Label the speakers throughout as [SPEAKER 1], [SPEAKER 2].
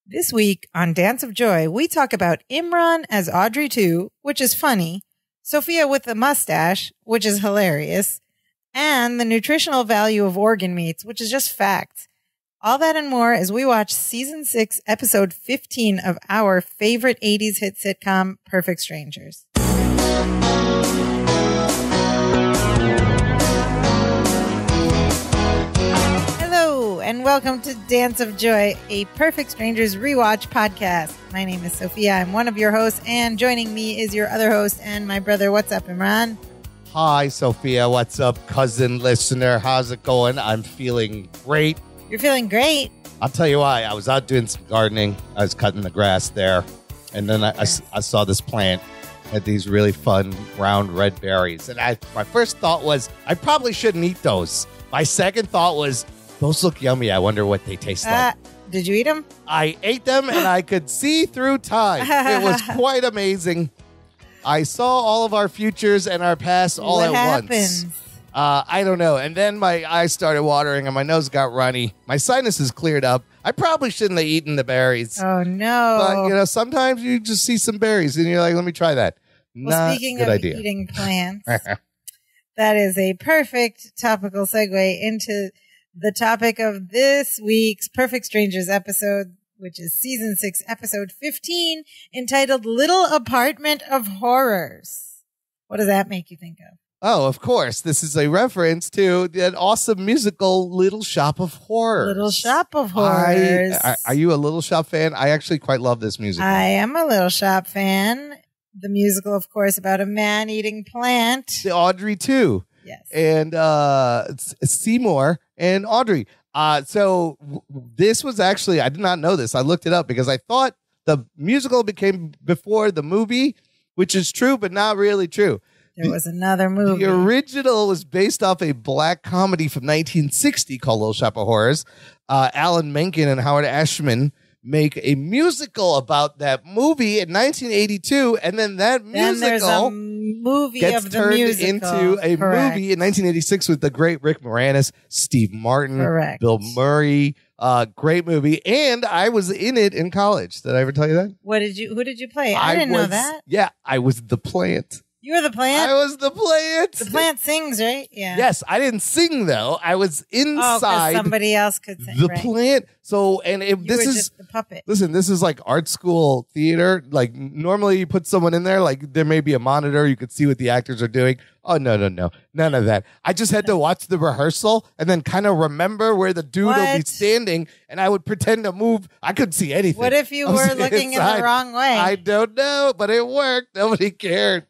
[SPEAKER 1] This week on Dance of Joy, we talk about Imran as Audrey II, which is funny, Sofia with the mustache, which is hilarious, and the nutritional value of organ meats, which is just facts. All that and more as we watch Season 6, Episode 15 of our favorite 80s hit sitcom, Perfect Strangers. And welcome to Dance of Joy, a Perfect Strangers rewatch podcast. My name is Sofia. I'm one of your hosts, and joining me is your other host and my brother. What's up, Imran?
[SPEAKER 2] Hi, Sofia. What's up, cousin listener? How's it going? I'm feeling great.
[SPEAKER 1] You're feeling great?
[SPEAKER 2] I'll tell you why. I was out doing some gardening. I was cutting the grass there, and then I saw this plant had these really fun round red berries. And my first thought was, I probably shouldn't eat those. My second thought was, those look yummy. I wonder what they taste like.
[SPEAKER 1] Did you eat them?
[SPEAKER 2] I ate them, and I could see through time. It was quite amazing. I saw all of our futures and our past all at once. I don't know. And then my eyes started watering, and my nose got runny. My sinuses cleared up. I probably shouldn't have eaten the berries.
[SPEAKER 1] Oh, no.
[SPEAKER 2] But, sometimes you just see some berries, and you're like, let me try that.
[SPEAKER 1] Well, speaking of eating plants, that is a perfect topical segue into the topic of this week's Perfect Strangers episode, which is Season 6, Episode 15, entitled Little Apartment of Horrors. What does that make you think of?
[SPEAKER 2] Oh, of course. This is a reference to that awesome musical Little Shop of Horrors.
[SPEAKER 1] Little Shop of Horrors.
[SPEAKER 2] Are you a Little Shop fan? I actually quite love this musical.
[SPEAKER 1] I am a Little Shop fan. The musical, of course, about a man eating plant.
[SPEAKER 2] The Audrey II.
[SPEAKER 1] Yes.
[SPEAKER 2] And Seymour and Audrey. So this was actually, I did not know this. I looked it up because I thought the musical became before the movie, which is true, but not really true.
[SPEAKER 1] There was another movie.
[SPEAKER 2] The original was based off a black comedy from 1960 called Little Shop of Horrors. Alan Menken and Howard Ashman make a musical about that movie in 1982, and then that musical
[SPEAKER 1] gets
[SPEAKER 2] turned into a movie in 1986 with the great Rick Moranis, Steve Martin, Bill Murray. Great movie, and I was in it in college. Did I ever tell you that?
[SPEAKER 1] Who did you play? I didn't know that.
[SPEAKER 2] Yeah, I was the plant.
[SPEAKER 1] You were the plant?
[SPEAKER 2] I was the plant.
[SPEAKER 1] The plant sings, right? Yeah.
[SPEAKER 2] Yes, I didn't sing, though. I was inside.
[SPEAKER 1] Somebody else could sing,
[SPEAKER 2] the plant. So, and if
[SPEAKER 1] you
[SPEAKER 2] this
[SPEAKER 1] were
[SPEAKER 2] is
[SPEAKER 1] just the puppet.
[SPEAKER 2] Listen, this is like art school theater. Like normally you put someone in there, like there may be a monitor. You could see what the actors are doing. Oh, no. None of that. I just had to watch the rehearsal and then kind of remember where the dude will be standing, and I would pretend to move. I couldn't see anything.
[SPEAKER 1] What if you were looking in the wrong way?
[SPEAKER 2] I don't know, but it worked. Nobody cared.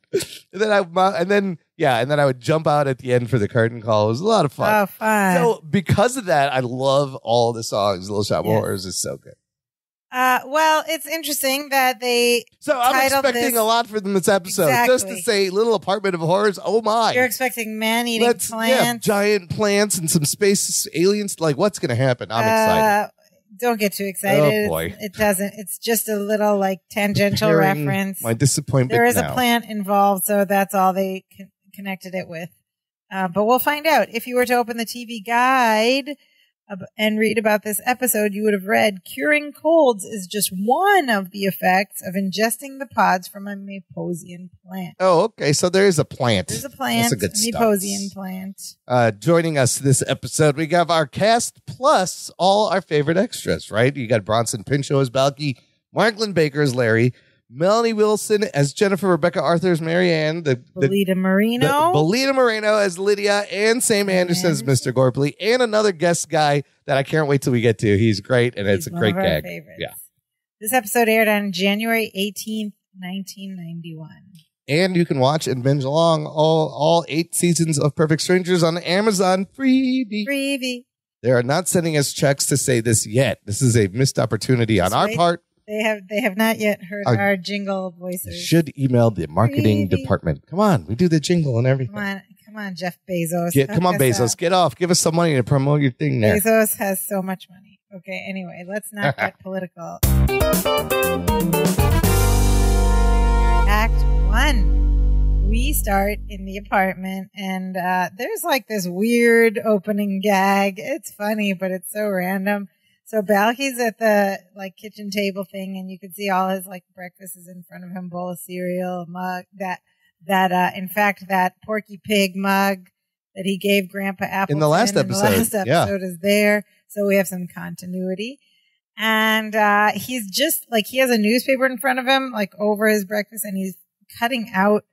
[SPEAKER 2] And then I would jump out at the end for the curtain call. It was a lot of fun.
[SPEAKER 1] Oh, fun.
[SPEAKER 2] So because of that, I love all the songs. Little Shop of Horrors is so good.
[SPEAKER 1] Well, it's interesting that they
[SPEAKER 2] I'm expecting a lot from this episode.
[SPEAKER 1] Exactly.
[SPEAKER 2] Just to say Little Apartment of Horrors, oh my.
[SPEAKER 1] You're expecting man-eating plants.
[SPEAKER 2] Yeah, giant plants and some space aliens. Like, what's going to happen? I'm excited.
[SPEAKER 1] Don't get too excited.
[SPEAKER 2] Oh, boy.
[SPEAKER 1] It doesn't. It's just a little, tangential reference.
[SPEAKER 2] My disappointment
[SPEAKER 1] There is a plant involved, so that's all they connected it with. But we'll find out. If you were to open the TV guide and read about this episode, you would have read curing colds is just one of the effects of ingesting the pods from a Maposian plant.
[SPEAKER 2] Oh, okay. So there is a plant.
[SPEAKER 1] There's a plant.
[SPEAKER 2] That's a good
[SPEAKER 1] Maposian plant.
[SPEAKER 2] Joining us this episode, we got our cast plus all our favorite extras, right? You got Bronson Pinchot as Balky, Marklin Baker as Larry, Melanie Wilson as Jennifer, Rebecca Arthur as Marianne,
[SPEAKER 1] Belita Moreno
[SPEAKER 2] as Lydia, and Sam Anderson as Mr. Gorpley, and another guest guy that I can't wait till we get to. He's great, and it's a great gag.
[SPEAKER 1] Favorites. Yeah. This episode aired on January 18th, 1991.
[SPEAKER 2] And you can watch and binge along all 8 seasons of Perfect Strangers on Amazon freebie. They are not sending us checks to say this yet. This is a missed opportunity on our part.
[SPEAKER 1] They have not yet heard our jingle voices.
[SPEAKER 2] Should email the marketing department. Come on, we do the jingle and everything.
[SPEAKER 1] Come on, Jeff Bezos.
[SPEAKER 2] Come on, Bezos, get off. Give us some money to promote your thing there.
[SPEAKER 1] Bezos has so much money. Okay, anyway, let's not get political. Act 1. We start in the apartment, and there's this weird opening gag. It's funny, but it's so random. So Balky's at the kitchen table thing, and you can see all his breakfast is in front of him: bowl of cereal, a mug, in fact that Porky Pig mug that he gave Grandpa Appleton
[SPEAKER 2] in the last episode
[SPEAKER 1] is there. So we have some continuity. And he's just he has a newspaper in front of him, over his breakfast, and he's cutting out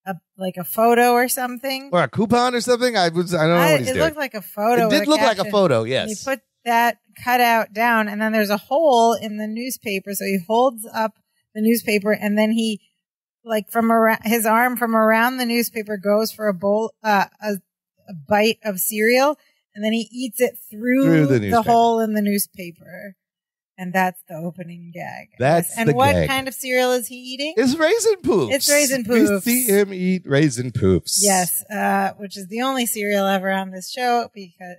[SPEAKER 1] a photo or something,
[SPEAKER 2] or a coupon or something. I don't know what he's doing.
[SPEAKER 1] It looked like a photo.
[SPEAKER 2] It did look like a photo. Yes.
[SPEAKER 1] And he put that cutout down, and then there's a hole in the newspaper. So he holds up the newspaper, and then he from around his arm from around the newspaper goes for a bowl, a bite of cereal, and then he eats it through the hole in the newspaper. And that's the opening gag.
[SPEAKER 2] And
[SPEAKER 1] what
[SPEAKER 2] gag. Kind
[SPEAKER 1] of cereal is he eating?
[SPEAKER 2] It's Raisin Poops.
[SPEAKER 1] It's Raisin Poops.
[SPEAKER 2] We see him eat Raisin Poops.
[SPEAKER 1] Yes, which is the only cereal ever on this show,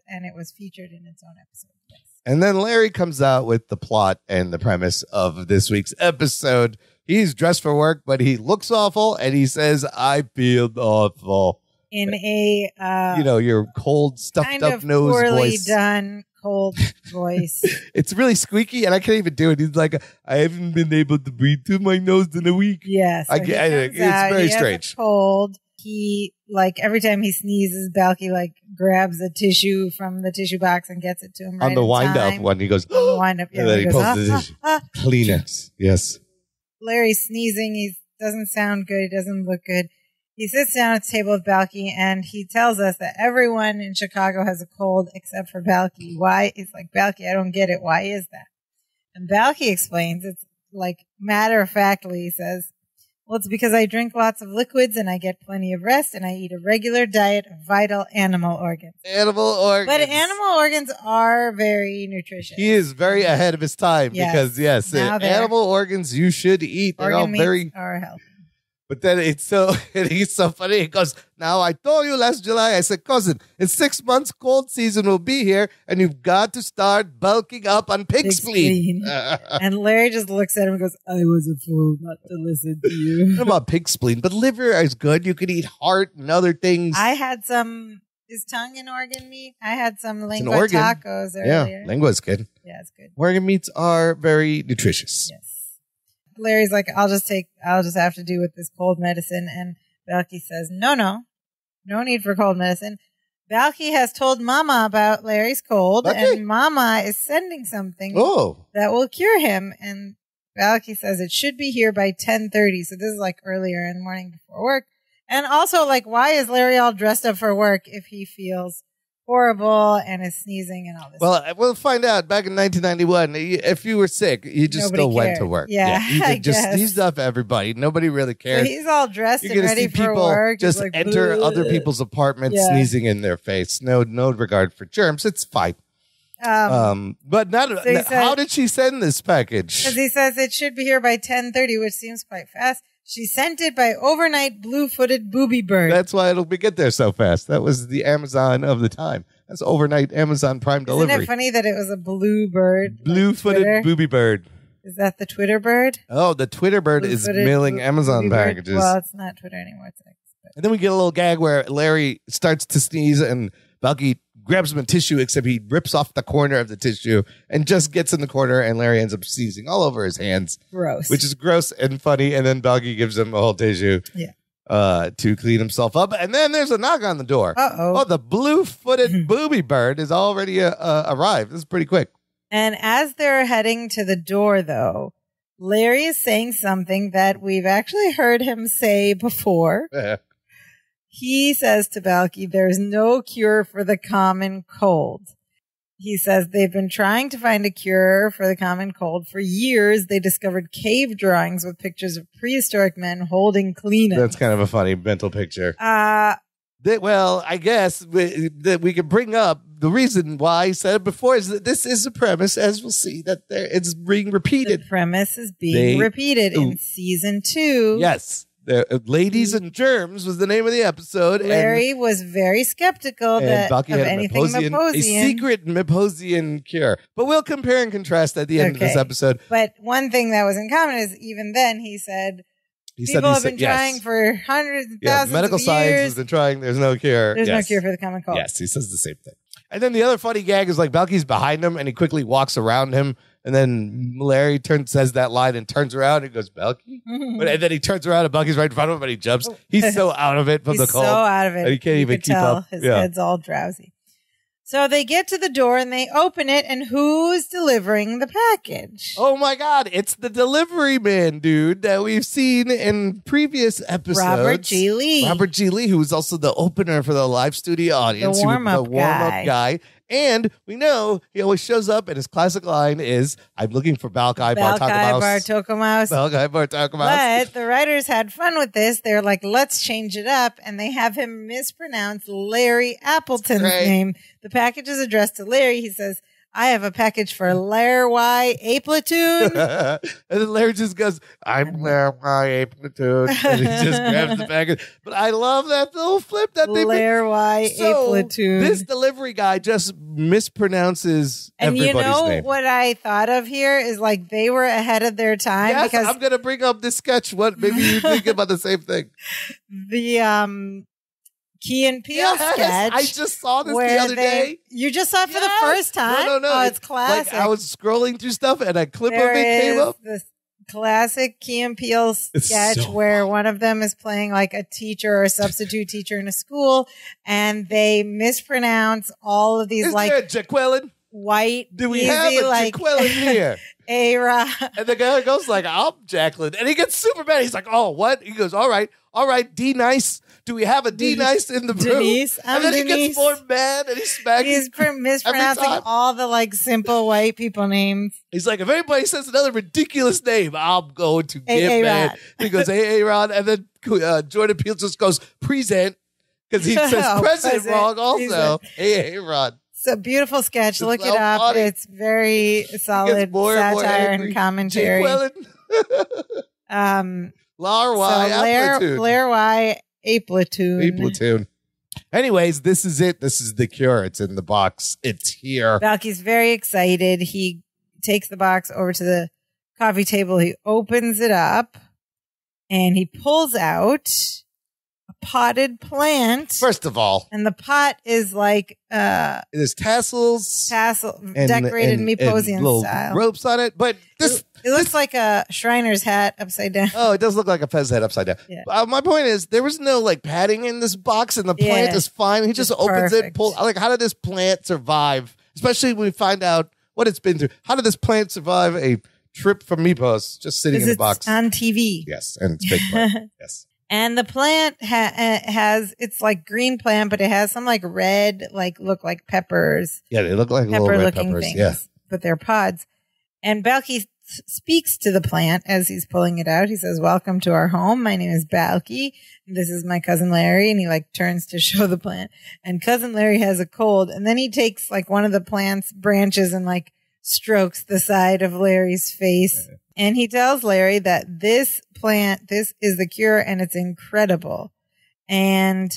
[SPEAKER 1] and it was featured in its own episode. Yes.
[SPEAKER 2] And then Larry comes out with the plot and the premise of this week's episode. He's dressed for work, but he looks awful, and he says, "I feel awful."
[SPEAKER 1] In a
[SPEAKER 2] your cold, stuffed up nose
[SPEAKER 1] poorly
[SPEAKER 2] voice.
[SPEAKER 1] Done. Cold voice.
[SPEAKER 2] It's really squeaky, and I can't even do it. He's like, I haven't been able to breathe through my nose in a week.
[SPEAKER 1] Yes.
[SPEAKER 2] It's very strange.
[SPEAKER 1] Cold. He every time he sneezes, Balky grabs a tissue from the tissue box and gets it to him.
[SPEAKER 2] On the wind up one, he goes.
[SPEAKER 1] On the wind up,
[SPEAKER 2] and then he pulls the tissue. Kleenex. Yes.
[SPEAKER 1] Larry's sneezing. He doesn't sound good. He doesn't look good. He sits down at the table with Balky, and he tells us that everyone in Chicago has a cold except for Balky. Why? He's like, Balky, I don't get it. Why is that? And Balky explains, it's matter-of-factly, he says, well, it's because I drink lots of liquids, and I get plenty of rest, and I eat a regular diet of vital animal organs.
[SPEAKER 2] Animal organs.
[SPEAKER 1] But animal organs are very nutritious.
[SPEAKER 2] He is very ahead of his time because, animal organs you should eat. They're all very...
[SPEAKER 1] are healthy.
[SPEAKER 2] But then he's so funny. He goes, now I told you last July, I said, cousin, in 6 months, cold season will be here, and you've got to start bulking up on pig spleen.
[SPEAKER 1] And Larry just looks at him and goes, I was a fool not to listen to you.
[SPEAKER 2] Not about pig spleen, but liver is good. You could eat heart and other things.
[SPEAKER 1] I had some, is tongue an organ meat? I had some lingua tacos earlier.
[SPEAKER 2] Yeah, lingua is good.
[SPEAKER 1] Yeah, it's good.
[SPEAKER 2] Organ meats are very nutritious.
[SPEAKER 1] Yes. Larry's like, I'll just have to do with this cold medicine. And Balky says, no need for cold medicine. Balky has told Mama about Larry's cold, and Mama is sending something that will cure him. And Balky says it should be here by 10:30. So this is earlier in the morning before work. And also, why is Larry all dressed up for work if he feels horrible and is sneezing and all this?
[SPEAKER 2] Well, we'll find out. Back in 1991, if you were sick, you just still went to work.
[SPEAKER 1] Yeah,
[SPEAKER 2] you could just sneeze up everybody. Nobody really cared.
[SPEAKER 1] So he's all dressed and ready for work.
[SPEAKER 2] Just enter other people's apartments, sneezing in their face. No regard for germs. It's fine. But how did she send this package?
[SPEAKER 1] Because he says it should be here by 10:30, which seems quite fast. She sent it by overnight blue-footed booby bird.
[SPEAKER 2] That's why it'll get there so fast. That was the Amazon of the time. That's overnight Amazon Prime delivery.
[SPEAKER 1] Isn't it funny that it was a blue bird?
[SPEAKER 2] Blue-footed booby bird.
[SPEAKER 1] Is that the Twitter bird?
[SPEAKER 2] Oh, the Twitter bird is mailing Amazon packages.
[SPEAKER 1] Well, it's not Twitter anymore. It's X.
[SPEAKER 2] And then we get a little gag where Larry starts to sneeze and Balky grabs him a tissue, except he rips off the corner of the tissue and just gets in the corner, and Larry ends up sneezing all over his hands.
[SPEAKER 1] Gross.
[SPEAKER 2] Which is gross and funny, and then Balky gives him a whole tissue to clean himself up. And then there's a knock on the door.
[SPEAKER 1] Uh-oh.
[SPEAKER 2] Oh, the blue-footed booby bird has already arrived. This is pretty quick.
[SPEAKER 1] And as they're heading to the door, though, Larry is saying something that we've actually heard him say before. He says to Balky, there's no cure for the common cold. He says they've been trying to find a cure for the common cold for years. They discovered cave drawings with pictures of prehistoric men holding Kleenex.
[SPEAKER 2] That's kind of a funny mental picture. Well, I guess that we can bring up the reason why I said it before is that this is a premise, as we'll see, that it's being repeated.
[SPEAKER 1] The premise is being repeated in season 2.
[SPEAKER 2] Yes. Ladies and Germs was the name of the episode.
[SPEAKER 1] Larry was very skeptical of anything Mapposian.
[SPEAKER 2] A secret Mapposian cure. But we'll compare and contrast at the end of this episode.
[SPEAKER 1] But one thing that was in common is even then he said, people have been trying for hundreds of thousands
[SPEAKER 2] medical
[SPEAKER 1] of years.
[SPEAKER 2] Science has been trying. There's no cure.
[SPEAKER 1] There's no cure for the common cold.
[SPEAKER 2] Yes, he says the same thing. And then the other funny gag is like Balky's behind him and he quickly walks around him. And then Larry says that line and turns around and goes, Balky? And then he turns around and Balky's right in front of him and he jumps. He's so out of it from the cold.
[SPEAKER 1] He's so out of it.
[SPEAKER 2] And he can't even keep up.
[SPEAKER 1] His head's all drowsy. So they get to the door and they open it, and who's delivering the package?
[SPEAKER 2] Oh my God, it's the delivery man, dude, that we've seen in previous episodes.
[SPEAKER 1] Robert G. Lee.
[SPEAKER 2] Robert G. Lee, who was also the opener for the live studio audience.
[SPEAKER 1] The warm-up
[SPEAKER 2] guy. And we know he always shows up, and his classic line is, I'm looking for Balkai Bartokomouse. Balkai Bartokomouse.
[SPEAKER 1] But the writers had fun with this. They're like, let's change it up. And they have him mispronounce Larry Appleton's name. The package is addressed to Larry. He says, I have a package for Larry Y. A Platoon.
[SPEAKER 2] And then Larry just goes, I'm Larry Y. A Platoon. And he just grabs the package. But I love that little flip that they
[SPEAKER 1] Larry Y. A Platoon.
[SPEAKER 2] This delivery guy just mispronounces everybody's name. And you know
[SPEAKER 1] what I thought of here is like they were ahead of their time.
[SPEAKER 2] Yes,
[SPEAKER 1] because
[SPEAKER 2] I'm going to bring up this sketch. What? Maybe you think about the same thing.
[SPEAKER 1] The Key and Peele sketch.
[SPEAKER 2] I just saw this the other day.
[SPEAKER 1] You just saw it for the first time?
[SPEAKER 2] No.
[SPEAKER 1] Oh, it's classic.
[SPEAKER 2] Like I was scrolling through stuff and a clip of it came up.
[SPEAKER 1] This classic Key and Peele sketch where one of them is playing like a teacher or a substitute teacher in a school, and they mispronounce all of these
[SPEAKER 2] Jaqueline?
[SPEAKER 1] White.
[SPEAKER 2] Do we have a Jaqueline here?
[SPEAKER 1] A-Rod.
[SPEAKER 2] And the guy goes like, I'm Jacqueline. And he gets super mad. He's like, oh, what? He goes, all right, D-Nice. Do we have a D-Nice in the room?
[SPEAKER 1] Denise.
[SPEAKER 2] And then he gets more mad and he's smacking.
[SPEAKER 1] He's mispronouncing all the like simple white people names.
[SPEAKER 2] He's like, if anybody says another ridiculous name, I'm going to get mad. He goes, A-Rod. And then Jordan Peele just goes, present. Because he says present wrong also. A-Rod.
[SPEAKER 1] It's a beautiful sketch. Look it up. Funny. It's very solid satire and commentary. Blair Y. A Platoon.
[SPEAKER 2] Anyways, this is it. This is the cure. It's in the box. It's here.
[SPEAKER 1] Balky's very excited. He takes the box over to the coffee table. He opens it up and he pulls out a potted plant.
[SPEAKER 2] First of all.
[SPEAKER 1] And the pot is like
[SPEAKER 2] there's tassels.
[SPEAKER 1] Decorated Meposian style.
[SPEAKER 2] Ropes on it. But
[SPEAKER 1] it looks like a Shriner's hat upside down.
[SPEAKER 2] Oh, it does look like a Fez hat upside down. Yeah. My point is, there was no like padding in this box, and the plant is fine. He just opens it, how did this plant survive? Especially when we find out what it's been through. How did this plant survive a trip from Mepos just sitting in the box?
[SPEAKER 1] On TV.
[SPEAKER 2] Yes, and it's big plant. Yes.
[SPEAKER 1] And the plant has, it's like green plant, but it has some like red, like look like peppers.
[SPEAKER 2] Yeah, they look like little red peppers.
[SPEAKER 1] Things, but they're pods. And Balky speaks to the plant as he's pulling it out. He says, welcome to our home. My name is Balky. This is my cousin Larry. And he like turns to show the plant. And cousin Larry has a cold. And then he takes like one of the plant's branches and like strokes the side of Larry's face. And he tells Larry that this plant, this is the cure and it's incredible. And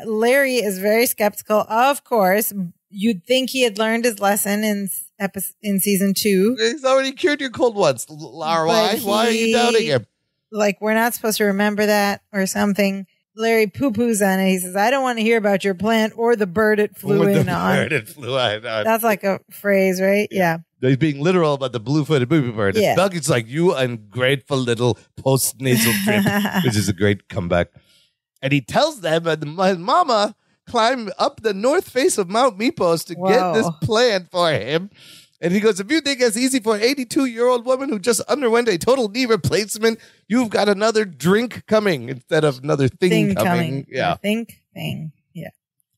[SPEAKER 1] Larry is very skeptical. Of course, you'd think he had learned his lesson in season 2.
[SPEAKER 2] He's already cured your cold once, Lara. Why are you doubting him?
[SPEAKER 1] Like, we're not supposed to remember that or something. Larry poo-poos on it. He says, I don't want to hear about your plant or the bird it flew in on. That's like a phrase, right? Yeah.
[SPEAKER 2] He's being literal about the blue-footed booby bird. Yeah. Balky's like, you ungrateful little post-nasal drip, which is a great comeback. And he tells them that my mama climbed up the north face of Mount Mepos to get this plant for him. And he goes, if you think it's easy for an 82-year-old woman who just underwent a total knee replacement, you've got another drink coming instead of another thing coming. Yeah.
[SPEAKER 1] Thing. Yeah.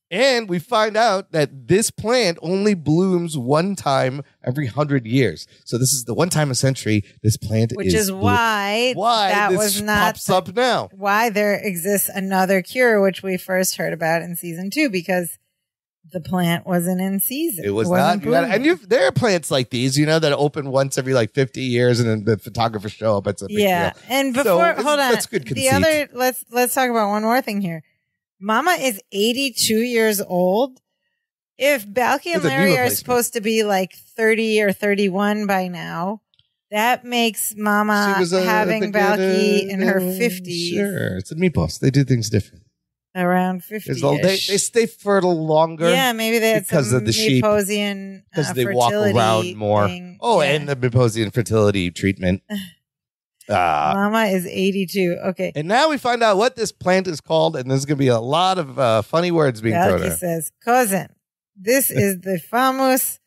[SPEAKER 2] And we find out that this plant only blooms one time every 100 years. So this is the one time a century this plant
[SPEAKER 1] Which is why that
[SPEAKER 2] this
[SPEAKER 1] was not
[SPEAKER 2] pops up now.
[SPEAKER 1] Why there exists another cure, which we first heard about in season 2, because the plant wasn't in season.
[SPEAKER 2] It was not. And there are plants like these, that open once every like 50 years, and then the photographers show up. It's a big deal.
[SPEAKER 1] And before, hold on. That's good conceit. Let's talk about one more thing here. Mama is 82 years old. If Balky and Larry are supposed to be like 30 or 31 by now, that makes Mama having Balky in her 50s.
[SPEAKER 2] Sure, it's a Mepos. They do things different.
[SPEAKER 1] Around 50.
[SPEAKER 2] They stay fertile longer.
[SPEAKER 1] Yeah, maybe they had
[SPEAKER 2] because
[SPEAKER 1] some
[SPEAKER 2] of the sheep.
[SPEAKER 1] Muposian
[SPEAKER 2] Because they walk around more.
[SPEAKER 1] Thing.
[SPEAKER 2] Oh,
[SPEAKER 1] yeah.
[SPEAKER 2] and the Muposian fertility treatment.
[SPEAKER 1] Mama is 82. Okay.
[SPEAKER 2] And now we find out what this plant is called, and there's going to be a lot of funny words being thrown
[SPEAKER 1] Belky
[SPEAKER 2] out.
[SPEAKER 1] says, cousin, this is the famous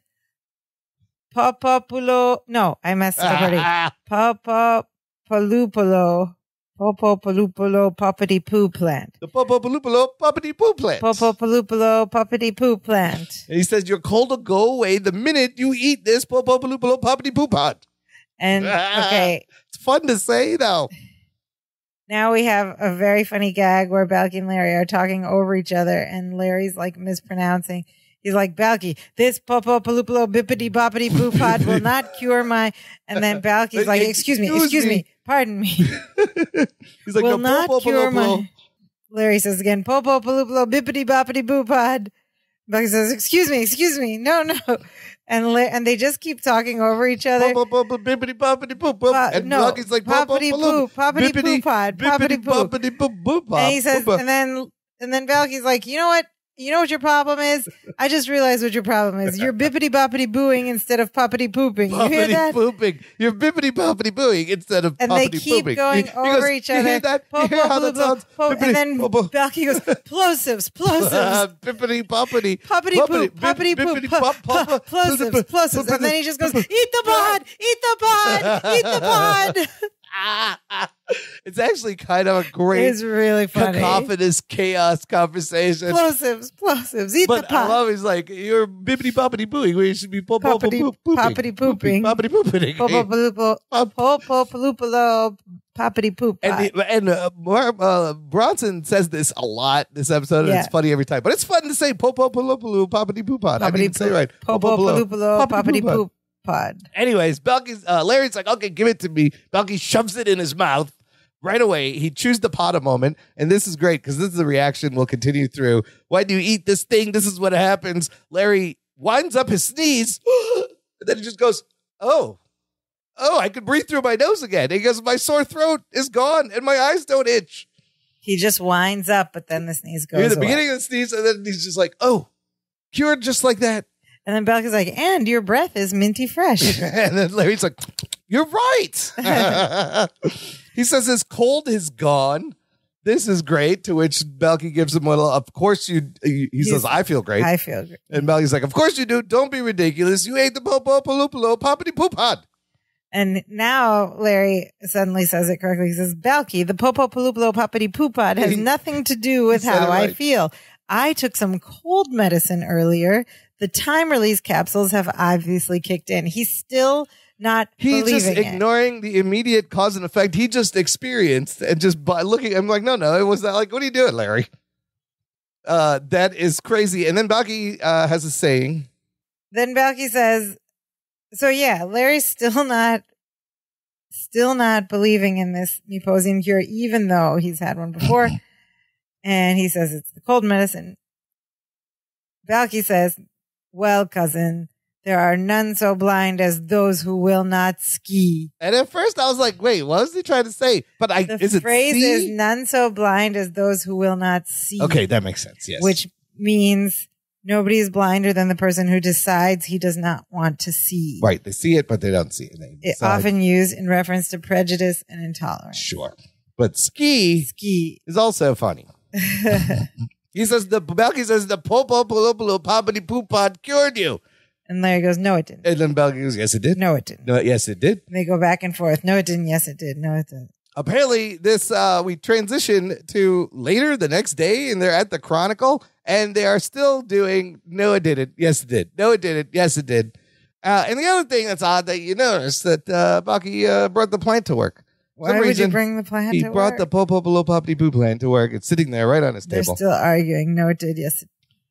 [SPEAKER 1] Papapulo. No, I messed it up already. Papapalupolo. Popopalupolo poppity poo plant.
[SPEAKER 2] The Popopalupolo poppity poo plant.
[SPEAKER 1] Popopalupolo poppity poo plant.
[SPEAKER 2] And he says your cold will go away the minute you eat this Popopalupolo poppity poo pot.
[SPEAKER 1] And, okay.
[SPEAKER 2] It's fun to say, though.
[SPEAKER 1] Now we have a very funny gag where Balky and Larry are talking over each other, and Larry's like mispronouncing. He's like, Balky, this popopalupolo bippity boppity boo pod will not cure my. And then Balky's like, excuse me, pardon me.
[SPEAKER 2] He's like,
[SPEAKER 1] will not cure my. Larry says again, popopalupolo bippity boppity boo pod. Balky says, excuse me, no. And they just keep talking over each other.
[SPEAKER 2] Bippity boppity boo poop. And Balky's like,
[SPEAKER 1] poppity poo, poppity poo pod, poppity poo. And he says, and then Balky's like, you know what? You know what your problem is? I just realized what your problem is. You're bippity boppity booing instead of poppity pooping. You hear that?
[SPEAKER 2] Pooping. You're bippity boppity booing instead of
[SPEAKER 1] and
[SPEAKER 2] poppity
[SPEAKER 1] they keep
[SPEAKER 2] pooping.
[SPEAKER 1] going over each other.
[SPEAKER 2] You hear that? You hear how that sounds?
[SPEAKER 1] And then Balky goes, plosives.
[SPEAKER 2] Bippity boppity.
[SPEAKER 1] Poppity poop. Poppity poop. Plosives. And then he just goes, eat the pod. Eat the pod.
[SPEAKER 2] It's actually kind of a great,
[SPEAKER 1] it's really funny,
[SPEAKER 2] cacophonous chaos conversation.
[SPEAKER 1] Plosives, eat the pot.
[SPEAKER 2] I love he's like, you're bippity boppity booing where you should be
[SPEAKER 1] poppity pooping.
[SPEAKER 2] Poppity pooping.
[SPEAKER 1] Popopalupalo, poppity poop.
[SPEAKER 2] And Bronson says this a lot this episode, and it's funny every time. But it's fun to say popopalupalo, poppity poopod. I didn't say it right.
[SPEAKER 1] Popopalupalo, poppity poop. Pod.
[SPEAKER 2] Anyways, Larry's like, okay, give it to me. Belky shoves it in his mouth right away. He chews the pot a moment, and this is great because this is the reaction we'll continue through. Why do you eat this thing? This is what happens. Larry winds up his sneeze, and then he just goes, oh, I could breathe through my nose again. And he goes, my sore throat is gone, and my eyes don't itch.
[SPEAKER 1] He just winds up, but then the sneeze goes
[SPEAKER 2] away. The
[SPEAKER 1] away.
[SPEAKER 2] beginning of the sneeze, and then he's just like, oh, cured just like that.
[SPEAKER 1] And then Belky's like, and your breath is minty fresh.
[SPEAKER 2] And then Larry's like, you're right. He says his cold is gone. This is great. To which Belky gives him of course you, he says, I feel great.
[SPEAKER 1] I feel great.
[SPEAKER 2] And Belky's like, of course you do. Don't be ridiculous. You ate the popopalupalo poppity poop pod.
[SPEAKER 1] And now Larry suddenly says it correctly. He says, Belky, the popopalupalo poppity poop pod has nothing to do with how I feel. I took some cold medicine earlier. The time release capsules have obviously kicked in. He's still not believing
[SPEAKER 2] He's just ignoring the immediate cause and effect he just experienced, and just by looking, I'm like, no, it was not like, what are you doing, Larry? That is crazy. And then Belky has a saying.
[SPEAKER 1] Then Belky says, so yeah, Larry's still not believing in this muposian cure, even though he's had one before. And he says it's the cold medicine. Belky says, well, cousin, there are none so blind as those who will not ski.
[SPEAKER 2] And at first I was like, wait, what was he trying to say? But
[SPEAKER 1] the phrase is none so blind as those who will not see.
[SPEAKER 2] Okay, that makes sense, yes.
[SPEAKER 1] Which means nobody is blinder than the person who decides he does not want to see.
[SPEAKER 2] Right, they see it, but they don't see it.
[SPEAKER 1] It's often used in reference to prejudice and intolerance.
[SPEAKER 2] Sure. But ski is also funny. He says Belky says the popopalupalo poppity poop pod cured you.
[SPEAKER 1] And Larry goes, no, it didn't.
[SPEAKER 2] And then Belky goes, yes, it did.
[SPEAKER 1] No, it didn't.
[SPEAKER 2] No, yes, it did.
[SPEAKER 1] And they go back and forth. No, it didn't. Yes, it did. No, it didn't.
[SPEAKER 2] Apparently, this we transition to later the next day, and they're at the Chronicle, and they are still doing, no, it didn't. Yes, it did. No, it didn't. Yes, it did. And the other thing that's odd that you notice that Belky brought the plant to work.
[SPEAKER 1] Why would you bring the plant to work?
[SPEAKER 2] He brought the popopalo poppity poo plant to work. It's sitting there right on his table.
[SPEAKER 1] They're still arguing. No, it did. Yes.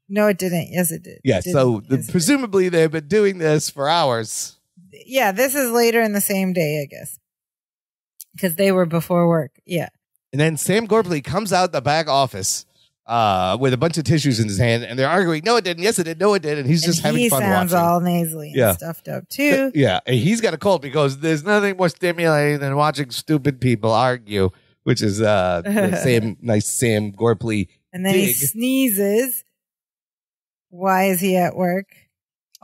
[SPEAKER 1] No, it didn't. Yes, it did.
[SPEAKER 2] Yeah, so presumably they've been doing this for hours.
[SPEAKER 1] Yeah, this is later in the same day, I guess. Because they were before work. Yeah.
[SPEAKER 2] And then Sam Gorpley comes out the back office with a bunch of tissues in his hand, and they're arguing, no, it didn't, yes, it did, no, it did, and he's just having fun watching. He sounds
[SPEAKER 1] all nasally and stuffed up, too.
[SPEAKER 2] Yeah, and he's got a cold because there's nothing more stimulating than watching stupid people argue, which is the same nice Sam Gorpley
[SPEAKER 1] And then he sneezes. Why is he at work?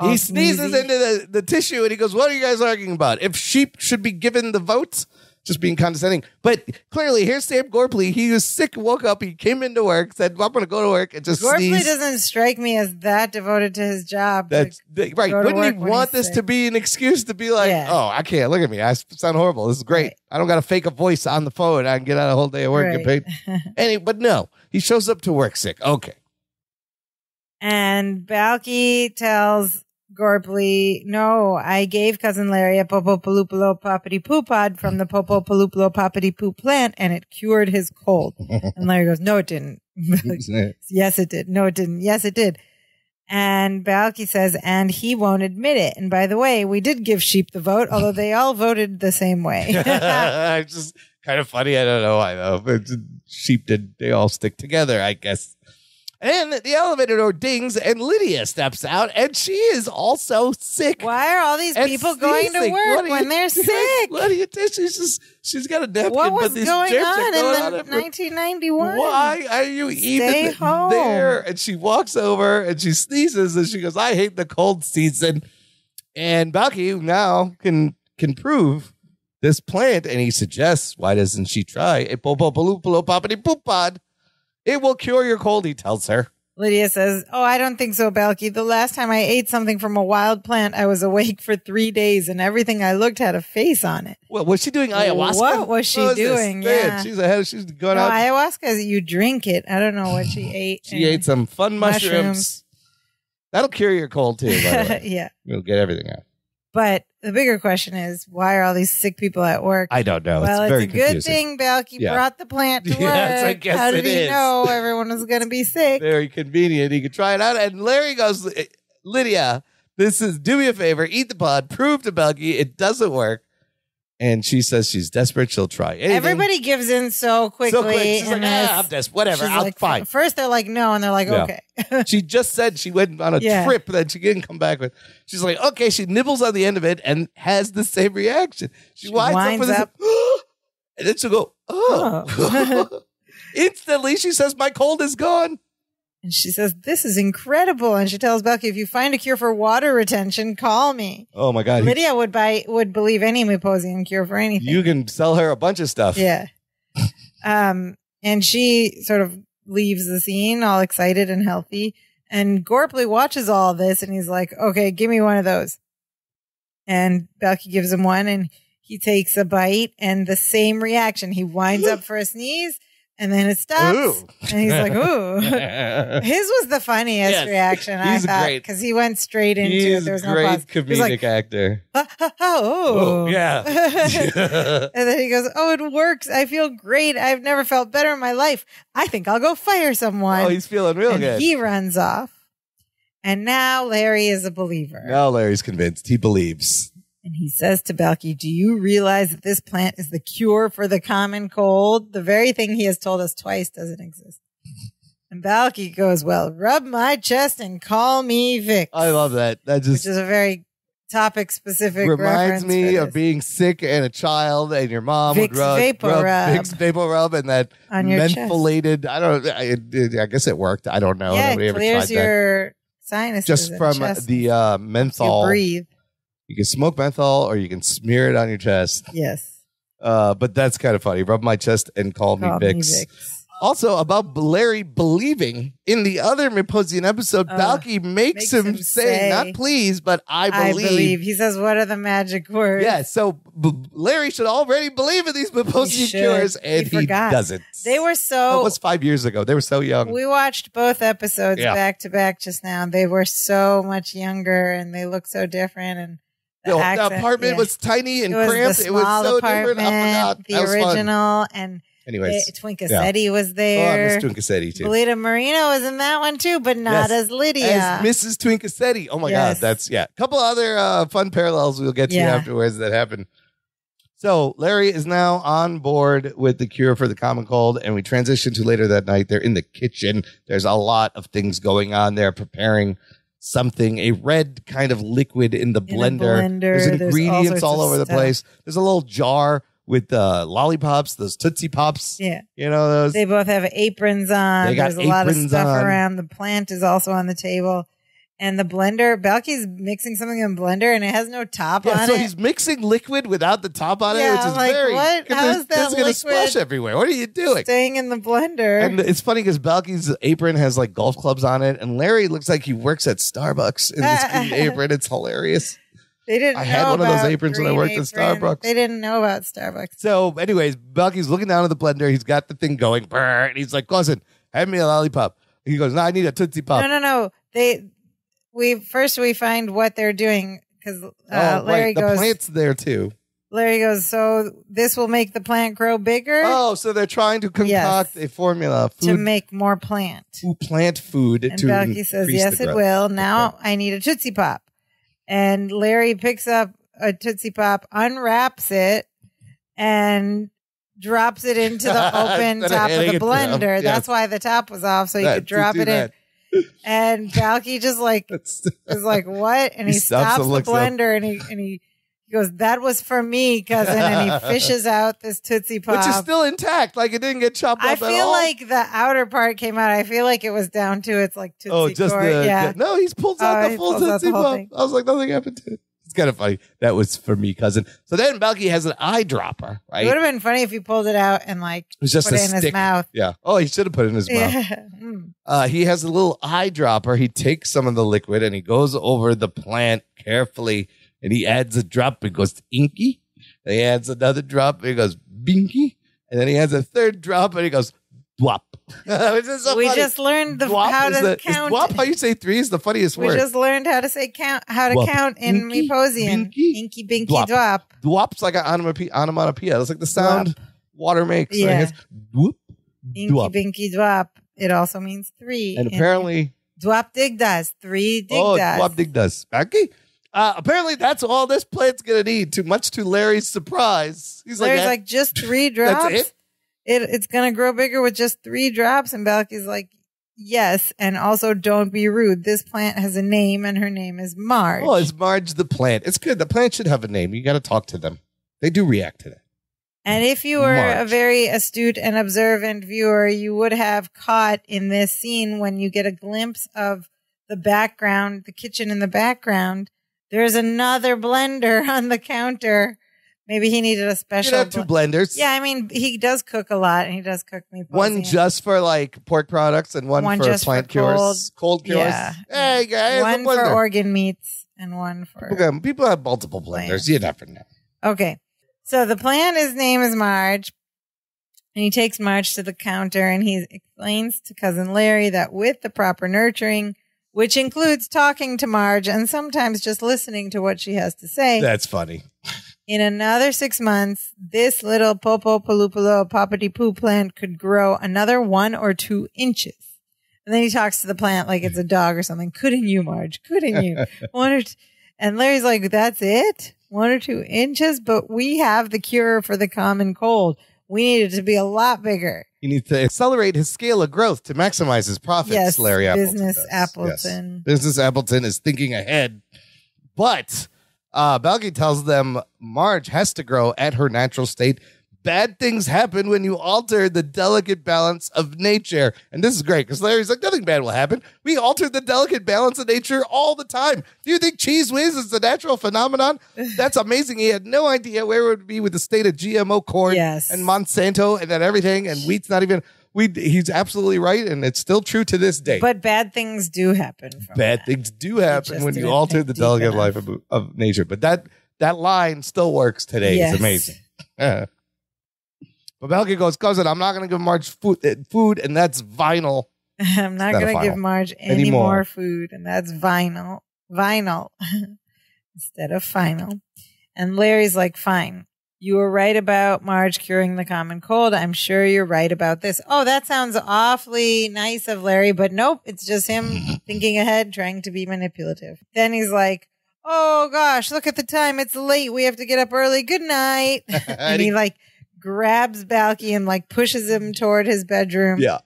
[SPEAKER 2] He sneezes into the tissue and he goes, what are you guys arguing about? If sheep should be given the votes? Just being condescending. But clearly, here's Sam Gorpley. He was sick, woke up, he came into work, said, well, I'm going to go to work and just sneeze.
[SPEAKER 1] Gorpley doesn't strike me as that devoted to his job.
[SPEAKER 2] That's right. Wouldn't he want this to be an excuse to be like, oh, I can't. Look at me. I sound horrible. This is great. Right. I don't got to fake a voice on the phone. I can get out a whole day of work and get paid. But no, he shows up to work sick. Okay.
[SPEAKER 1] And Balky tells Gorpley, no, I gave cousin Larry a Popopaloopalo Poppity Poo pod from the Popopaloopalo Poppity Poo plant and it cured his cold. And Larry goes, no, it didn't. Yes, it did. No, it didn't. Yes, it did. And Balky says, and he won't admit it. And by the way, we did give sheep the vote, although they all voted the same way.
[SPEAKER 2] It's just kind of funny. I don't know why, though. But sheep they all stick together, I guess. And the elevator door dings, and Lydia steps out, and she is also sick.
[SPEAKER 1] Why are all these people going to work when they're sick?
[SPEAKER 2] What do you think? She's got a napkin.
[SPEAKER 1] What was
[SPEAKER 2] but these
[SPEAKER 1] going on in
[SPEAKER 2] the
[SPEAKER 1] 1991?
[SPEAKER 2] Why are you even there? And she walks over, and she sneezes, and she goes, I hate the cold season. And Balky now can prove this plant, and he suggests, why doesn't she try a Popopaloopalo Poppity Poop pod? It will cure your cold, he tells her.
[SPEAKER 1] Lydia says, oh, I don't think so, Balky. The last time I ate something from a wild plant, I was awake for 3 days, and everything I looked had a face on it.
[SPEAKER 2] Well, was she doing ayahuasca?
[SPEAKER 1] What was she doing? Yeah.
[SPEAKER 2] She's going out.
[SPEAKER 1] Ayahuasca, you drink it. I don't know what she ate.
[SPEAKER 2] She ate some fun mushrooms. That'll cure your cold, too, by the way.
[SPEAKER 1] Yeah.
[SPEAKER 2] You'll get everything out.
[SPEAKER 1] But the bigger question is, why are all these sick people at work?
[SPEAKER 2] I don't know.
[SPEAKER 1] Well,
[SPEAKER 2] it's very
[SPEAKER 1] a good thing Balky brought the plant to work.
[SPEAKER 2] Yes, I guess
[SPEAKER 1] How did he know everyone was going to be sick?
[SPEAKER 2] Very convenient. He could try it out. And Larry goes, Lydia, do me a favor, eat the pod, prove to Balky it doesn't work. And she says she's desperate. She'll try anything.
[SPEAKER 1] Everybody gives in so quickly.
[SPEAKER 2] So quick. She's like, I'm desperate. Whatever. I'm fine.
[SPEAKER 1] First, they're like, no. And they're like, okay.
[SPEAKER 2] She just said she went on a trip that she didn't come back with. She's like, okay. She nibbles on the end of it and has the same reaction. She winds up. And then she'll go, oh. Instantly, she says, my cold is gone.
[SPEAKER 1] And she says, this is incredible. And she tells Balky, if you find a cure for water retention, call me.
[SPEAKER 2] Oh, my God.
[SPEAKER 1] Lydia would believe any Myposian cure for anything.
[SPEAKER 2] You can sell her a bunch of stuff.
[SPEAKER 1] Yeah. And she sort of leaves the scene all excited and healthy. And Gorpley watches all this and he's like, okay, give me one of those. And Balky gives him one and he takes a bite and the same reaction. He winds up for a sneeze. And then it stops, ooh. And he's like, ooh. His was the funniest reaction, I thought, because he went straight into it. There was no pause.
[SPEAKER 2] He's a great comedic actor.
[SPEAKER 1] Oh,
[SPEAKER 2] yeah.
[SPEAKER 1] And then he goes, oh, it works. I feel great. I've never felt better in my life. I think I'll go fire someone.
[SPEAKER 2] Oh, he's feeling real good.
[SPEAKER 1] He runs off. And now Larry is a believer.
[SPEAKER 2] Now Larry's convinced. He believes.
[SPEAKER 1] And he says to Balky, do you realize that this plant is the cure for the common cold? The very thing he has told us twice doesn't exist. And Balky goes, well, rub my chest and call me Vicks.
[SPEAKER 2] I love that. Which
[SPEAKER 1] is a very topic-specific
[SPEAKER 2] reminds me of being sick and a child, and your mom
[SPEAKER 1] Vicks
[SPEAKER 2] would rub Vicks Vapor Rub and that
[SPEAKER 1] on your
[SPEAKER 2] mentholated, chest. I guess it worked. I don't know.
[SPEAKER 1] Yeah, it clears your sinuses.
[SPEAKER 2] Just from the menthol.
[SPEAKER 1] You breathe.
[SPEAKER 2] You can smoke menthol or you can smear it on your chest.
[SPEAKER 1] Yes.
[SPEAKER 2] But that's kind of funny. Rub my chest and call me Vicks. Also, about Larry believing, in the other Myposian episode, Balky makes him say, not please, but I believe.
[SPEAKER 1] He says, what are the magic words?
[SPEAKER 2] Yeah, so Larry should already believe in these Myposian cures, and he doesn't.
[SPEAKER 1] They were so...
[SPEAKER 2] It was 5 years ago. They were so young.
[SPEAKER 1] We watched both episodes back to back just now. They were so much younger, and they look so different, and
[SPEAKER 2] the apartment was tiny and cramped. It was so different. I forgot.
[SPEAKER 1] The original. And Twinkassetti was there.
[SPEAKER 2] Oh, I miss Twinkassetti too.
[SPEAKER 1] Belita Marino was in that one too, but not as Lydia.
[SPEAKER 2] As Mrs. Twinkassetti. Oh my God. That's, a couple other fun parallels we'll get to afterwards that happen. So Larry is now on board with the cure for the common cold, and we transition to later that night. They're in the kitchen. There's a lot of things going on there, preparing something, a red kind of liquid in the blender. There's ingredients all over the place. There's a little jar with lollipops, those Tootsie Pops.
[SPEAKER 1] Yeah.
[SPEAKER 2] You know those?
[SPEAKER 1] They both have aprons on.
[SPEAKER 2] They got
[SPEAKER 1] There's a lot of
[SPEAKER 2] aprons
[SPEAKER 1] stuff
[SPEAKER 2] on.
[SPEAKER 1] around. The plant is also on the table. And the blender, Balky's mixing something in a blender and it has no top on it.
[SPEAKER 2] So he's mixing liquid without the top on it,
[SPEAKER 1] Yeah,
[SPEAKER 2] which is
[SPEAKER 1] like,
[SPEAKER 2] very...
[SPEAKER 1] what? How's that
[SPEAKER 2] It's going to splash everywhere. What are you doing?
[SPEAKER 1] Staying in the blender.
[SPEAKER 2] And it's funny because Balky's apron has like golf clubs on it, and Larry looks like he works at Starbucks in this green apron. It's hilarious.
[SPEAKER 1] They didn't.
[SPEAKER 2] I had one of those aprons when I worked at Starbucks.
[SPEAKER 1] They didn't know about Starbucks.
[SPEAKER 2] So, anyways, Balky's looking down at the blender. He's got the thing going, brr, and he's like, "Cousin, have me a lollipop." He goes, "No, I need a Tootsie Pop."
[SPEAKER 1] No. We find what they're doing because Larry goes.
[SPEAKER 2] The plant's there too.
[SPEAKER 1] Larry goes, so this will make the plant grow bigger?
[SPEAKER 2] Oh, so they're trying to concoct a formula
[SPEAKER 1] to make more plant.
[SPEAKER 2] Plant food.
[SPEAKER 1] And Balky says, yes, it will. Now I need a Tootsie Pop. And Larry picks up a Tootsie Pop, unwraps it, and drops it into the open top of the blender. Yes. That's why the top was off, so you could drop it in. And Balky just is like, what? And he stops the blender and he goes, that was for me, cousin. And he fishes out this Tootsie Pop.
[SPEAKER 2] Which is still intact. Like it didn't get chopped up at all.
[SPEAKER 1] I feel like the outer part came out. I feel like it was down to its like Tootsie Core.
[SPEAKER 2] No, he's pulled out the full Tootsie Pop. I was like, nothing happened to it. It's kind of funny. That was for me, cousin. So then Balky has an eyedropper, right?
[SPEAKER 1] It would have been funny if he pulled it out and like put it in his mouth.
[SPEAKER 2] Yeah. Oh, he should have put it in his mouth. He has a little eyedropper. He takes some of the liquid and he goes over the plant carefully and he adds a drop. It goes inky. And he adds another drop. And he goes binky. And then he adds a third drop and he goes dwop.
[SPEAKER 1] We just learned how to count.
[SPEAKER 2] Dwop, how you say three is the funniest word.
[SPEAKER 1] We just learned how to say count in Meposian. Inky, binky, dwop.
[SPEAKER 2] Dwop's like an onomatopoeia. It's like the sound water makes.
[SPEAKER 1] Yeah.
[SPEAKER 2] Whoop,
[SPEAKER 1] Inky, binky, dwop. It also means three.
[SPEAKER 2] And apparently...
[SPEAKER 1] Dwop dig does. Three dig does.
[SPEAKER 2] Dwop dig does. Becky? Apparently that's all this plant's going to need. Too much to Larry's surprise.
[SPEAKER 1] Larry's like, just 3 drops?
[SPEAKER 2] That's it?
[SPEAKER 1] It's going to grow bigger with just 3 drops. And Balky's like, yes. And also don't be rude. This plant has a name and her name is Marge.
[SPEAKER 2] Oh, it's Marge the plant. It's good. The plant should have a name. You got to talk to them. They do react to that.
[SPEAKER 1] And if you were a very astute and observant viewer, you would have caught in this scene when you get a glimpse of the background, the kitchen in the background, there's another blender on the counter. Maybe he needed a special.
[SPEAKER 2] You have 2 blenders.
[SPEAKER 1] Yeah, I mean, he does cook a lot, and he does cook meatballs.
[SPEAKER 2] One just for like pork products, and one for
[SPEAKER 1] just
[SPEAKER 2] plant
[SPEAKER 1] for
[SPEAKER 2] cures, cold cures.
[SPEAKER 1] Yeah.
[SPEAKER 2] Hey guys,
[SPEAKER 1] one for organ meats and one for
[SPEAKER 2] people have multiple blenders. You never know.
[SPEAKER 1] Okay, so the his name is Marge, and he takes Marge to the counter, and he explains to cousin Larry that with the proper nurturing, which includes talking to Marge and sometimes just listening to what she has to say.
[SPEAKER 2] That's funny.
[SPEAKER 1] In another 6 months, this little popo palupalo papadi poo plant could grow another 1 or 2 inches. And then he talks to the plant like it's a dog or something. Couldn't you, Marge? Couldn't you? 1 or 2. And Larry's like, that's it? 1 or 2 inches? But we have the cure for the common cold. We need it to be a lot bigger.
[SPEAKER 2] He needs to accelerate his scale of growth to maximize his profits,
[SPEAKER 1] yes,
[SPEAKER 2] Larry Appleton.
[SPEAKER 1] Business Appleton.
[SPEAKER 2] Yes. Business Appleton is thinking ahead. But Balky tells them Marge has to grow at her natural state. Bad things happen when you alter the delicate balance of nature. And this is great because Larry's like, nothing bad will happen. We alter the delicate balance of nature all the time. Do you think Cheese Whiz is a natural phenomenon? That's amazing. He had no idea where it would be with the state of GMO corn and Monsanto and then everything. And wheat's not even... He's absolutely right, and it's still true to this day.
[SPEAKER 1] But bad things do happen.
[SPEAKER 2] Bad things do happen when you alter the delicate life of nature. But that line still works today. Yes. It's amazing. Yeah. But Balky goes, cousin, I'm not going to give Marge food, and that's vinyl.
[SPEAKER 1] I'm not going to give Marge any more food, and that's vinyl. Vinyl instead of final. And Larry's like, fine. You were right about Marge curing the common cold. I'm sure you're right about this. Oh, that sounds awfully nice of Larry, but nope. It's just him thinking ahead, trying to be manipulative. Then he's like, oh gosh, look at the time. It's late. We have to get up early. Good night. And he like grabs Balky and like pushes him toward his bedroom.
[SPEAKER 2] Yeah.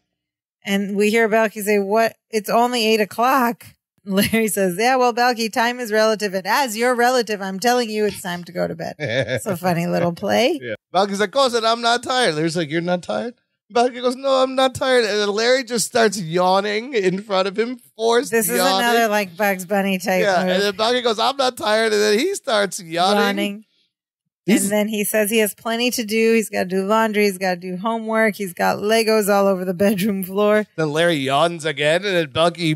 [SPEAKER 1] And we hear Balky say, what? It's only 8 o'clock. Larry says, yeah, well, Balky, time is relative. And as your relative, I'm telling you, it's time to go to bed. It's a funny little play. Yeah.
[SPEAKER 2] Balky's like, "Cousin, I'm not tired." Larry's like, "You're not tired?" Balky goes, "No, I'm not tired." And then Larry just starts yawning in front of him, forced
[SPEAKER 1] This is
[SPEAKER 2] yawning.
[SPEAKER 1] another like Bugs Bunny type
[SPEAKER 2] Yeah,
[SPEAKER 1] move.
[SPEAKER 2] and then Balky goes, "I'm not tired." And then he starts yawning.
[SPEAKER 1] And then he says he has plenty to do. He's got to do laundry. He's got to do homework. He's got Legos all over the bedroom floor.
[SPEAKER 2] Then Larry yawns again, and then Balky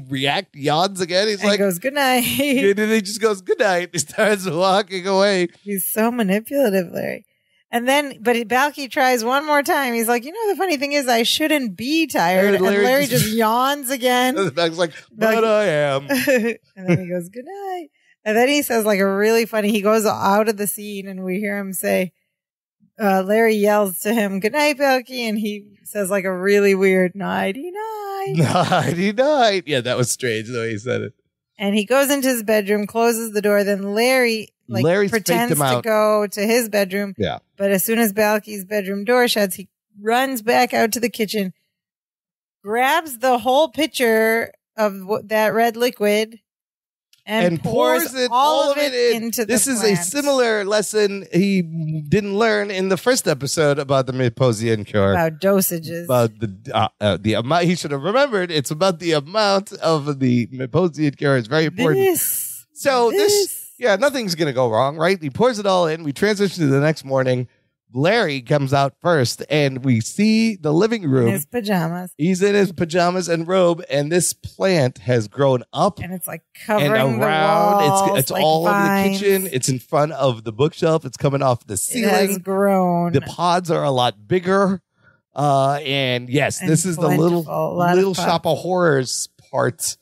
[SPEAKER 2] yawns again. He's like,
[SPEAKER 1] goes, "Good night."
[SPEAKER 2] and then he just goes, "Good night." He starts walking away.
[SPEAKER 1] He's so manipulative, Larry. And then, but Balky tries one more time. He's like, the funny thing is I shouldn't be tired. And Larry just yawns again.
[SPEAKER 2] And Balky's like, "But I am."
[SPEAKER 1] And then he goes, "Good night." And then he says like a really funny, he goes out of the scene and we hear him say, Larry yells to him, "Good night, Balky." And he says like a really weird nighty night.
[SPEAKER 2] Nighty night. Yeah, that was strange the way he said it.
[SPEAKER 1] And he goes into his bedroom, closes the door. Then Larry's pretends to go to his bedroom.
[SPEAKER 2] Yeah.
[SPEAKER 1] But as soon as Balky's bedroom door shuts, he runs back out to the kitchen, grabs the whole pitcher of that red liquid, and pours it all of it into the
[SPEAKER 2] This is a similar lesson he didn't learn in the first episode about the Myposian cure.
[SPEAKER 1] About dosages.
[SPEAKER 2] About the amount. He should have remembered. It's about the amount of the Myposian cure. It's very important. Yeah, nothing's going to go wrong, right? He pours it all in. We transition to the next morning. Larry comes out first, and we see the living room.
[SPEAKER 1] In his pajamas.
[SPEAKER 2] He's in his pajamas and robe, and this plant has grown up.
[SPEAKER 1] And it's like covering
[SPEAKER 2] and around.
[SPEAKER 1] The walls,
[SPEAKER 2] it's
[SPEAKER 1] like
[SPEAKER 2] all
[SPEAKER 1] vines.
[SPEAKER 2] over the kitchen. It's in front of the bookshelf. It's coming off the ceiling.
[SPEAKER 1] It has grown.
[SPEAKER 2] The pods are a lot bigger. And yes,
[SPEAKER 1] And
[SPEAKER 2] this is the little shop of horrors part.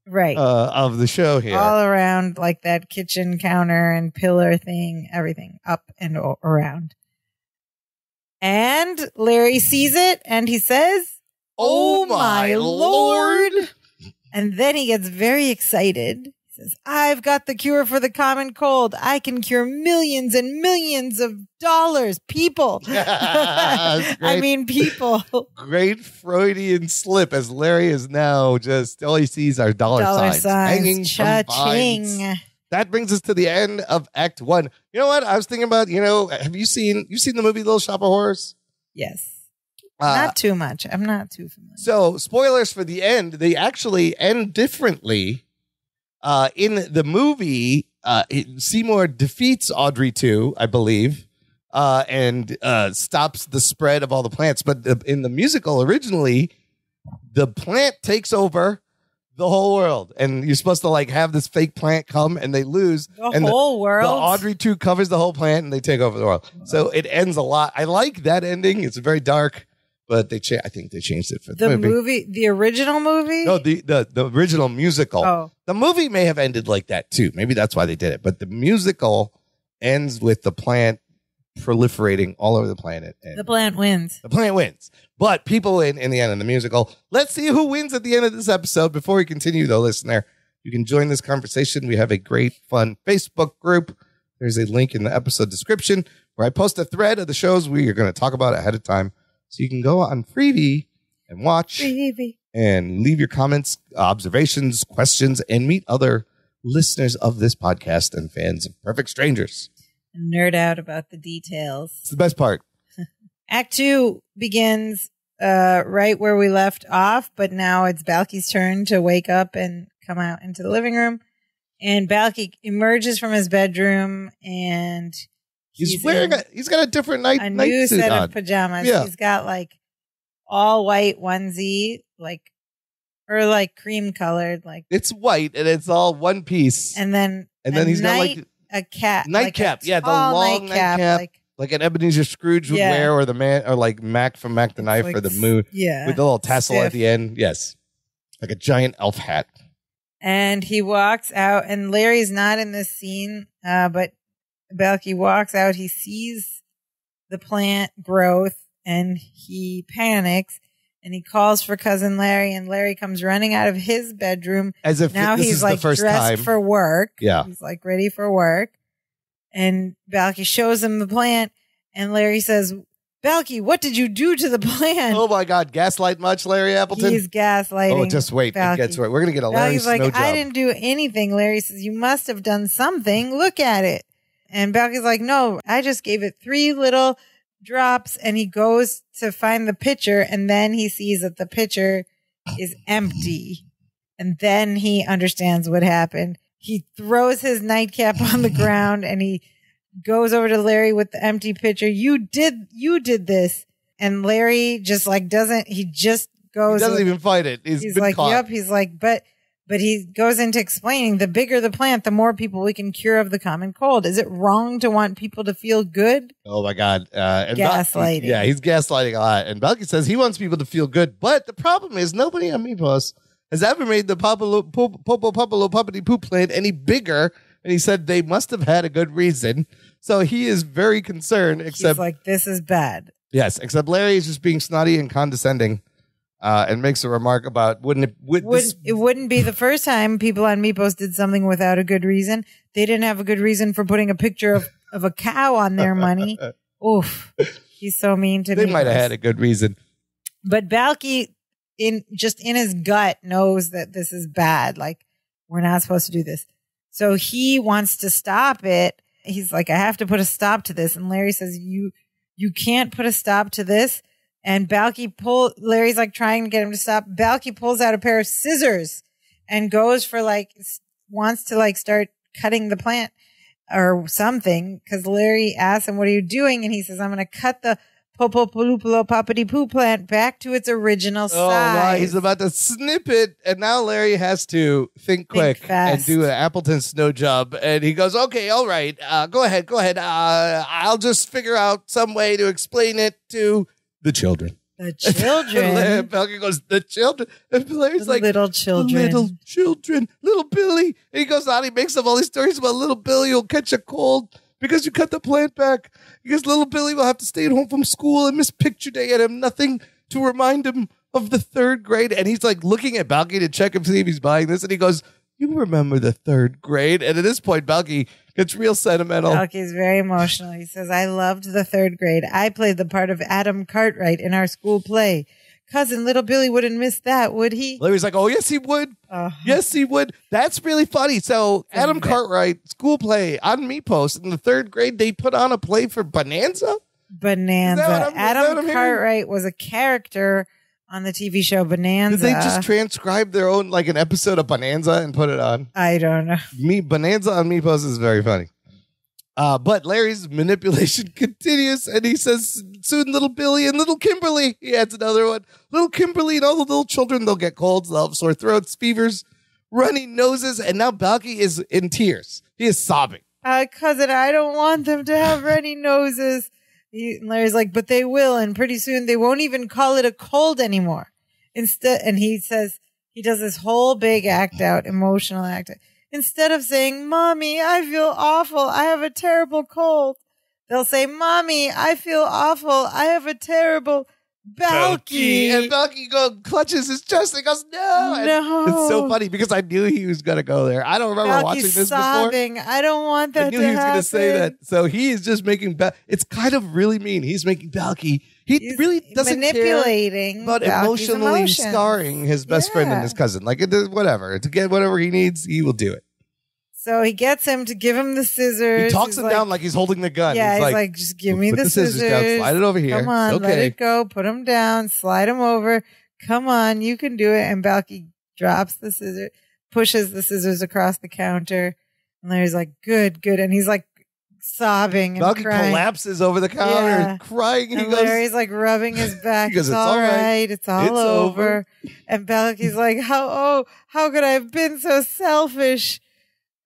[SPEAKER 1] Right.
[SPEAKER 2] Of the show here.
[SPEAKER 1] All around, like that kitchen counter and pillar thing, everything up and around. And Larry sees it and he says, "Oh my Lord." And then he gets very excited. He says, "I've got the cure for the common cold. I can cure millions and millions of dollars. People." I mean, people.
[SPEAKER 2] Great Freudian slip as Larry is now just, all he sees are dollar signs hanging from vines. That brings us to the end of Act 1. You know what? I was thinking about, have you seen the movie Little Shop of Horrors?
[SPEAKER 1] Yes. Not too much. I'm not too familiar.
[SPEAKER 2] So, spoilers for the end. They actually end differently. In the movie, Seymour defeats Audrey II, I believe, and stops the spread of all the plants. But in the musical, originally, the plant takes over the whole world, and you're supposed to have this fake plant come, and they lose.
[SPEAKER 1] The whole world.
[SPEAKER 2] The Audrey II covers the whole plant, and they take over the world. So it ends a lot. I like that ending. It's very dark, but I think they changed it for the movie.
[SPEAKER 1] The original movie.
[SPEAKER 2] No, the original musical.
[SPEAKER 1] Oh.
[SPEAKER 2] The movie may have ended like that too. Maybe that's why they did it. But the musical ends with the plant proliferating all over the planet. And
[SPEAKER 1] the plant wins.
[SPEAKER 2] The plant wins. But people win in the end of the musical. Let's see who wins at the end of this episode. Before we continue, though, listener, you can join this conversation. We have a great, fun Facebook group. There's a link in the episode description where I post a thread of the shows we are going to talk about ahead of time. So you can go on Freebie and watch and leave your comments, observations, questions, and meet other listeners of this podcast and fans of Perfect Strangers.
[SPEAKER 1] Nerd out about the details.
[SPEAKER 2] It's the best part.
[SPEAKER 1] Act 2 begins right where we left off, but now it's Balky's turn to wake up and come out into the living room. And Balky emerges from his bedroom, and
[SPEAKER 2] he's got a different
[SPEAKER 1] a new set of pajamas.
[SPEAKER 2] Yeah.
[SPEAKER 1] He's got all white onesie, or cream colored,
[SPEAKER 2] it's white and it's all one piece.
[SPEAKER 1] And then
[SPEAKER 2] he's got
[SPEAKER 1] a cap,
[SPEAKER 2] nightcap. The long nightcap. Like an Ebenezer Scrooge would wear, or the man, or Mac from Mac the Knife, or the Moon, with the little tassel at the end. Yes, like a giant elf hat.
[SPEAKER 1] And he walks out, and Larry's not in this scene, but Balky walks out. He sees the plant growth, and he panics, and he calls for cousin Larry, and Larry comes running out of his bedroom.
[SPEAKER 2] As if
[SPEAKER 1] now he's
[SPEAKER 2] the first
[SPEAKER 1] dressed
[SPEAKER 2] time
[SPEAKER 1] for work.
[SPEAKER 2] Yeah,
[SPEAKER 1] he's ready for work. And Balky shows him the plant, and Larry says, "Balky, what did you do to the plant?"
[SPEAKER 2] Oh my God, gaslight much, Larry Appleton?
[SPEAKER 1] He's gaslighting.
[SPEAKER 2] Oh, just wait. Balky. It gets right. We're going to get a Larry Snow job.
[SPEAKER 1] I didn't do anything. Larry says, "You must have done something. Look at it." And Balky's like, "No, I just gave it 3 little drops and he goes to find the pitcher, and then he sees that the pitcher is empty. And then he understands what happened. He throws his nightcap on the ground and he goes over to Larry with the empty pitcher. You did this. And Larry just he just goes.
[SPEAKER 2] He doesn't even fight it. He's been
[SPEAKER 1] like,
[SPEAKER 2] caught.
[SPEAKER 1] yep. He's like, but he goes into explaining the bigger the plant, the more people we can cure of the common cold. Is it wrong to want people to feel good?
[SPEAKER 2] Oh my God. And
[SPEAKER 1] gaslighting.
[SPEAKER 2] He's gaslighting a lot. And Balky says he wants people to feel good. But the problem is nobody on Meepos has ever made the Poppity Poop plant any bigger. And he said they must have had a good reason. So he is very concerned, except
[SPEAKER 1] he's like, this is bad.
[SPEAKER 2] Yes, except Larry is just being snotty and condescending and makes a remark about it wouldn't be the first time people on Meepos did something without a good reason. They didn't have a good reason for putting a picture of a cow on their money. Oof. He's so mean to me. They might have had a good reason.
[SPEAKER 1] But Balky, in his gut, knows that this is bad. Like, we're not supposed to do this. So he wants to stop it. He's like, I have to put a stop to this. And Larry says, you can't put a stop to this. And Larry's like trying to get him to stop. Balky pulls out a pair of scissors and goes for wants to start cutting the plant or something. Cause Larry asks him, what are you doing? And he says, I'm going to cut the Poppity Poo plant back to its original size.
[SPEAKER 2] Oh, wow. He's about to snip it. And now Larry has to think quick and do an Appleton snow job. And he goes, okay, all right. Go ahead. I'll just figure out some way to explain it to the children.
[SPEAKER 1] The children?
[SPEAKER 2] Balky goes, the children? And Larry's like,
[SPEAKER 1] little children.
[SPEAKER 2] Little children. Little Billy. And he goes on, he makes up all these stories about little Billy who'll catch a cold because you cut the plant back. Because little Billy will have to stay at home from school and miss picture day and have nothing to remind him of the third grade. And he's like looking at Balky to check him to see if he's buying this. And he goes, you remember the third grade? And at this point, Balky gets real sentimental.
[SPEAKER 1] Balky's very emotional. He says, I loved the third grade. I played the part of Adam Cartwright in our school play. Cousin, little Billy wouldn't miss that, would he?
[SPEAKER 2] Larry's like, oh, yes, he would. Yes, he would. That's really funny. So Adam Cartwright, school play on Meepos in the third grade, they put on a play for Bonanza?
[SPEAKER 1] Adam Cartwright was a character on the TV show Bonanza.
[SPEAKER 2] Did they just transcribe their own, an episode of Bonanza and put it on?
[SPEAKER 1] I don't know.
[SPEAKER 2] Bonanza on Meepos is very funny. But Larry's manipulation continues, and he says, soon little Billy and little Kimberly, he adds another one, little Kimberly and all the little children, they'll get colds, they'll have sore throats, fevers, runny noses, and now Balky is in tears. He is sobbing.
[SPEAKER 1] Cousin, I don't want them to have runny noses. Larry's like, but they will, and pretty soon they won't even call it a cold anymore. Instead, and he says, he does this whole big emotional act out. Instead of saying, Mommy, I feel awful, I have a terrible cold, they'll say, Mommy, I feel awful, I have a terrible Balky.
[SPEAKER 2] And Balky clutches his chest and goes, no.
[SPEAKER 1] No.
[SPEAKER 2] It's so funny because I knew he was going to go there. I don't remember watching this
[SPEAKER 1] sobbing.
[SPEAKER 2] before.
[SPEAKER 1] I don't want that to happen.
[SPEAKER 2] I knew he was going to say that. So he is just making, it's kind of really mean. He's making Balky. He's really doesn't
[SPEAKER 1] manipulating
[SPEAKER 2] care about emotionally scarring his best friend and his cousin. Whatever. To get whatever he needs, he will do it.
[SPEAKER 1] So he gets him to give him the scissors.
[SPEAKER 2] He talks him down like he's holding the gun.
[SPEAKER 1] Yeah, he's like, just give me the scissors.
[SPEAKER 2] Down, slide it over here.
[SPEAKER 1] Come on,
[SPEAKER 2] okay.
[SPEAKER 1] let it go. Put him down. Slide him over. Come on, you can do it. And Balky drops the scissors, pushes the scissors across the counter. And Larry's like, good. And he's like sobbing and
[SPEAKER 2] Balky
[SPEAKER 1] crying.
[SPEAKER 2] collapses over the counter and crying. And
[SPEAKER 1] Larry's like rubbing his back.
[SPEAKER 2] He goes,
[SPEAKER 1] it's all right. It's all over. And Balky's like, how could I have been so selfish?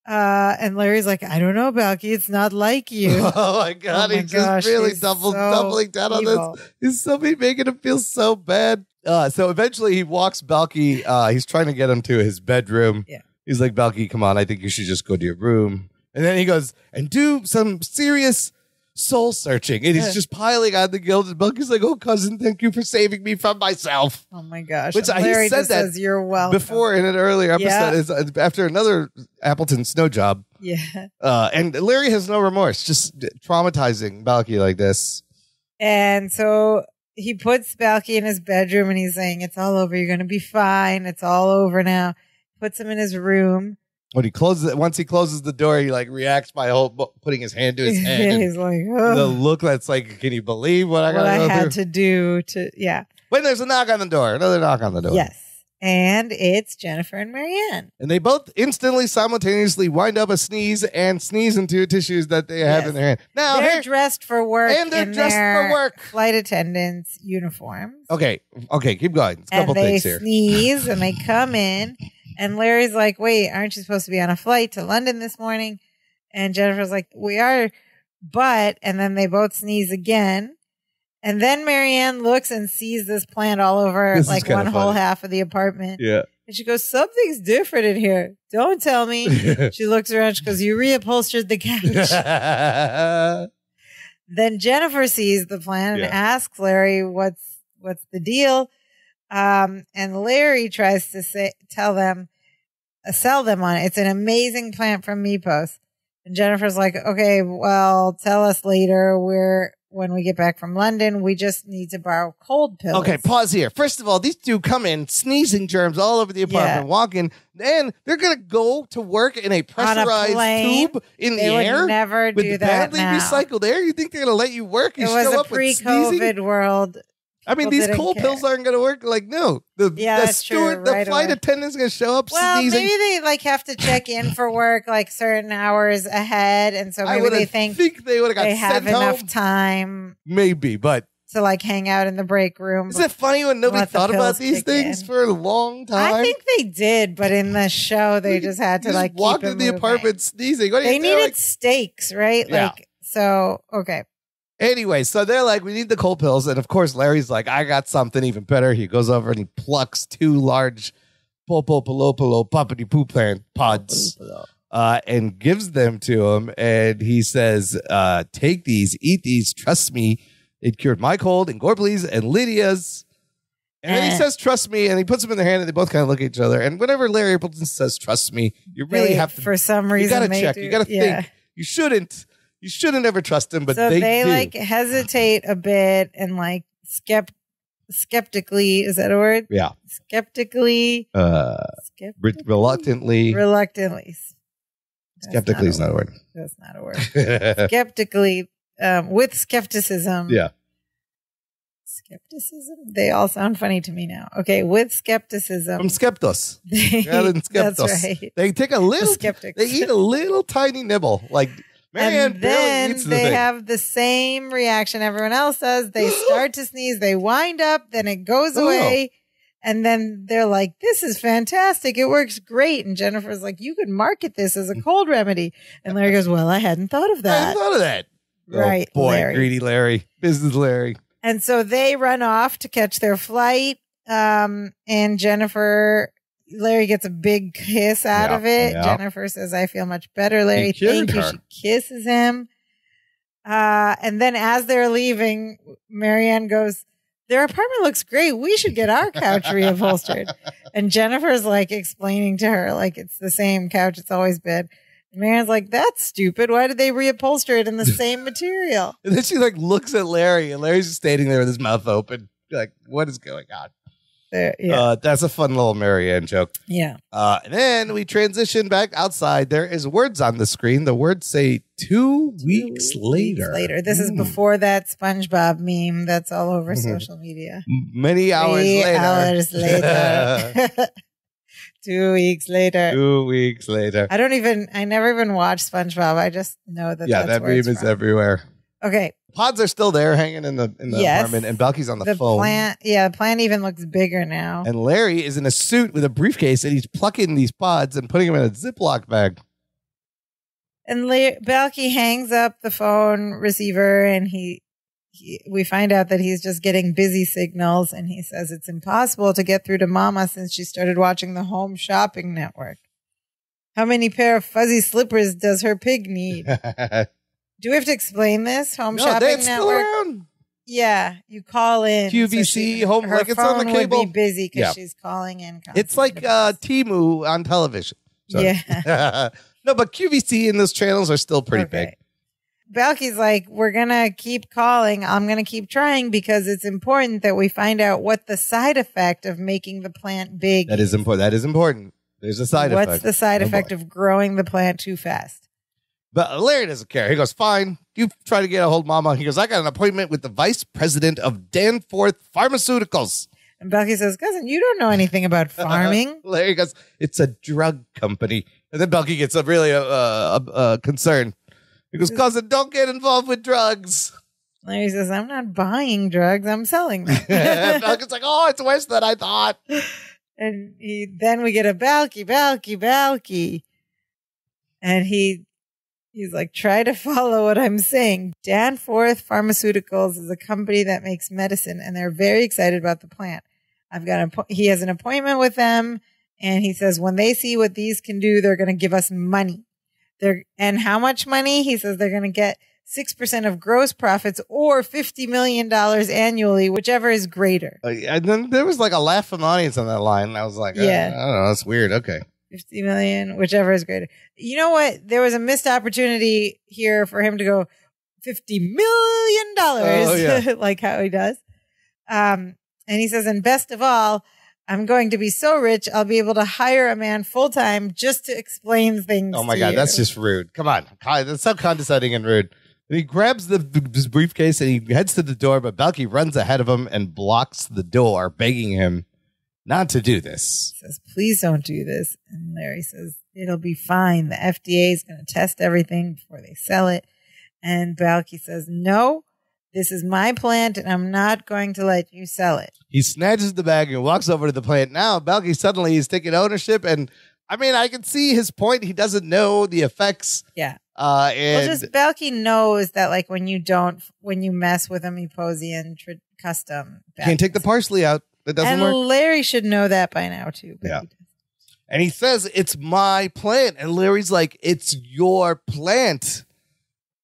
[SPEAKER 1] And Larry's like, I don't know, Balky. It's not like you.
[SPEAKER 2] Oh my God. He's just really doubling down on this. He's somebody making him feel so bad. So eventually he walks Balky. He's trying to get him to his bedroom.
[SPEAKER 1] Yeah.
[SPEAKER 2] He's like, Balky, come on. I think you should just go to your room. And then he goes and do some serious soul searching. And he's just piling on the guilt. And Balky's like, oh, cousin, thank you for saving me from myself.
[SPEAKER 1] Oh my gosh.
[SPEAKER 2] Which
[SPEAKER 1] Larry
[SPEAKER 2] he said that
[SPEAKER 1] says, you're welcome.
[SPEAKER 2] Before in an earlier episode is after another Appleton snow job.
[SPEAKER 1] Yeah.
[SPEAKER 2] And Larry has no remorse, just traumatizing Balky like this.
[SPEAKER 1] And so he puts Balky in his bedroom and he's saying, it's all over. You're going to be fine. It's all over now. Puts him in his room.
[SPEAKER 2] When he closes it, once he closes the door, he like reacts by putting his hand to his head.
[SPEAKER 1] Yeah, he's like, oh.
[SPEAKER 2] The look that's like, can you believe what I
[SPEAKER 1] had to do to, yeah.
[SPEAKER 2] When there's a knock on the door, another knock on the door.
[SPEAKER 1] Yes. And it's Jennifer and Marianne.
[SPEAKER 2] And they both instantly, simultaneously wind up a sneeze and sneeze into tissues that they have in their hand. Now
[SPEAKER 1] they're dressed for work.
[SPEAKER 2] And they're dressed for work.
[SPEAKER 1] Flight attendants' uniforms.
[SPEAKER 2] Okay, keep going. It's a couple things here.
[SPEAKER 1] And they sneeze and they come in. And Larry's like, wait, aren't you supposed to be on a flight to London this morning? And Jennifer's like, we are, but, and then they both sneeze again. And then Marianne looks and sees this plant all over like one whole half of the apartment.
[SPEAKER 2] Yeah.
[SPEAKER 1] And she goes, something's different in here. Don't tell me. She looks around. She goes, you reupholstered the couch. Then Jennifer sees the plant and asks Larry, what's the deal? And Larry tries to sell them on it. It's an amazing plant from Mepos. And Jennifer's like, okay, well, tell us later. When we get back from London, we just need to borrow cold pills.
[SPEAKER 2] Okay, pause here. First of all, these two come in sneezing germs all over the apartment, walk in, and they're going to go to work in a pressurized tube in the air?
[SPEAKER 1] They would never do that
[SPEAKER 2] badly
[SPEAKER 1] now.
[SPEAKER 2] recycled air? You think they're going to let you work? You
[SPEAKER 1] it was
[SPEAKER 2] show
[SPEAKER 1] a
[SPEAKER 2] up with sneezing?
[SPEAKER 1] pre-COVID world.
[SPEAKER 2] I mean, these cold pills aren't going to work. Like, no. The steward, the flight attendant's going to show up sneezing.
[SPEAKER 1] Maybe they like have to check in for work like certain hours ahead, and so maybe they think
[SPEAKER 2] they would have got
[SPEAKER 1] they have
[SPEAKER 2] sent home.
[SPEAKER 1] enough time.
[SPEAKER 2] Maybe, but
[SPEAKER 1] to like hang out in the break room.
[SPEAKER 2] Isn't it funny when nobody thought about these things for a long time?
[SPEAKER 1] I think they did, but in the show they just had to like
[SPEAKER 2] walk in the apartment sneezing. What do
[SPEAKER 1] they
[SPEAKER 2] you
[SPEAKER 1] needed
[SPEAKER 2] like,
[SPEAKER 1] stakes, right?
[SPEAKER 2] Yeah.
[SPEAKER 1] Like so. Okay.
[SPEAKER 2] Anyway, so they're like, we need the cold pills. And of course, Larry's like, I got something even better. He goes over and he plucks 2 large popopolopolo poppity poo plant pods and gives them to him. And he says, take these, eat these. Trust me. It cured my cold and Gorbley's and Lydia's. And then he says, trust me. And he puts them in their hand and they both kind of look at each other. And whenever Larry Appleton says, trust me, you really have to.
[SPEAKER 1] For some reason,
[SPEAKER 2] you got to check. You got to think. You shouldn't ever trust him, but
[SPEAKER 1] so they
[SPEAKER 2] do.
[SPEAKER 1] like hesitate a bit and like skeptically, is that a word?
[SPEAKER 2] Yeah.
[SPEAKER 1] Skeptically.
[SPEAKER 2] Reluctantly. Skeptically is not a word.
[SPEAKER 1] That's not a word. Skeptically, with skepticism.
[SPEAKER 2] Yeah.
[SPEAKER 1] Skepticism? They all sound funny to me now. Okay, with skepticism.
[SPEAKER 2] From Skeptos.
[SPEAKER 1] That's right.
[SPEAKER 2] They take a little, they eat a little tiny nibble. Like, Marianne barely eats the thing.
[SPEAKER 1] They have the same reaction everyone else does. They start to sneeze. They wind up. Then it goes away. And then they're like, this is fantastic. It works great. And Jennifer's like, you could market this as a cold remedy. And Larry goes, well, I hadn't thought of that.
[SPEAKER 2] I hadn't thought of that.
[SPEAKER 1] Right.
[SPEAKER 2] Oh, boy,
[SPEAKER 1] Larry.
[SPEAKER 2] Greedy Larry. Business Larry.
[SPEAKER 1] And so they run off to catch their flight. And Larry gets a big kiss out of it. Yeah. Jennifer says, I feel much better, Larry. Thank you. She kisses him. And then as they're leaving, Marianne goes, their apartment looks great. We should get our couch reupholstered. And Jennifer's like explaining to her, like, it's the same couch it's always been. And Marianne's like, that's stupid. Why did they reupholster it in the same material?
[SPEAKER 2] And then she like looks at Larry, and Larry's just standing there with his mouth open. Like, what is going on? That's a fun little Marianne joke.
[SPEAKER 1] Yeah.
[SPEAKER 2] And then we transition back outside. There is words on the screen. The words say 2 weeks later.
[SPEAKER 1] This is before that SpongeBob meme that's all over social media.
[SPEAKER 2] Many hours later.
[SPEAKER 1] 2 weeks later.
[SPEAKER 2] 2 weeks later.
[SPEAKER 1] I never even watched SpongeBob. I just know that that's
[SPEAKER 2] that
[SPEAKER 1] where
[SPEAKER 2] meme is everywhere.
[SPEAKER 1] Okay.
[SPEAKER 2] Pods are still there hanging in the apartment, and Belky's on the phone.
[SPEAKER 1] The plant even looks bigger now.
[SPEAKER 2] And Larry is in a suit with a briefcase, and he's plucking these pods and putting them in a Ziploc bag.
[SPEAKER 1] And Belky hangs up the phone receiver, and we find out that he's just getting busy signals, and he says it's impossible to get through to Mama since she started watching the Home Shopping Network. How many pair of fuzzy slippers does her pig need? Do we have to explain this? Home Shopping Network?
[SPEAKER 2] Still around.
[SPEAKER 1] Yeah, you call in.
[SPEAKER 2] QVC,
[SPEAKER 1] so
[SPEAKER 2] home, like it's on the cable.
[SPEAKER 1] Would be busy because she's calling in.
[SPEAKER 2] It's like Temu on television. Sorry.
[SPEAKER 1] Yeah.
[SPEAKER 2] No, but QVC and those channels are still pretty big.
[SPEAKER 1] Belky's like, we're going to keep calling. I'm going to keep trying because it's important that we find out what the side effect of making the plant big
[SPEAKER 2] is. That is important. There's a side effect.
[SPEAKER 1] What's the side effect of growing the plant too fast?
[SPEAKER 2] But Larry doesn't care. He goes, fine. You try to get a hold of Mama. He goes, I got an appointment with the vice president of Danforth Pharmaceuticals.
[SPEAKER 1] And Belky says, cousin, you don't know anything about farming.
[SPEAKER 2] Larry goes, it's a drug company. And then Belky gets really concerned. He goes, cousin, don't get involved with drugs.
[SPEAKER 1] Larry says, I'm not buying drugs. I'm selling them.
[SPEAKER 2] Belky's like, oh, it's worse than I thought.
[SPEAKER 1] And then we get a Belky. And he's like, try to follow what I'm saying. Danforth Pharmaceuticals is a company that makes medicine, and they're very excited about the plant. He has an appointment with them, and he says when they see what these can do, they're going to give us money. And how much money? He says they're going to get 6% of gross profits or $50 million annually, whichever is greater.
[SPEAKER 2] And then there was like a laugh from the audience on that line. And I was like, I don't know. That's weird. Okay.
[SPEAKER 1] 50 million, whichever is greater. You know what? There was a missed opportunity here for him to go $50 million, like how he does. And he says, and best of all, I'm going to be so rich, I'll be able to hire a man full time just to explain things.
[SPEAKER 2] Oh my God, that's just rude. Come on. That's so condescending and rude. And he grabs his briefcase and he heads to the door, but Belky runs ahead of him and blocks the door, begging him not to do this.
[SPEAKER 1] He says, please don't do this. And Larry says, it'll be fine. The FDA is going to test everything before they sell it. And Belky says, no, this is my plant and I'm not going to let you sell it.
[SPEAKER 2] He snatches the bag and walks over to the plant. Now, Belky suddenly is taking ownership. And I mean, I can see his point. He doesn't know the effects.
[SPEAKER 1] Yeah.
[SPEAKER 2] And
[SPEAKER 1] just Belky knows that like when you mess with a Myposian custom.
[SPEAKER 2] You can't take the parsley out. That doesn't work.
[SPEAKER 1] And Larry should know that by now too.
[SPEAKER 2] Yeah. And he says, it's my plant. And Larry's like, it's your plant.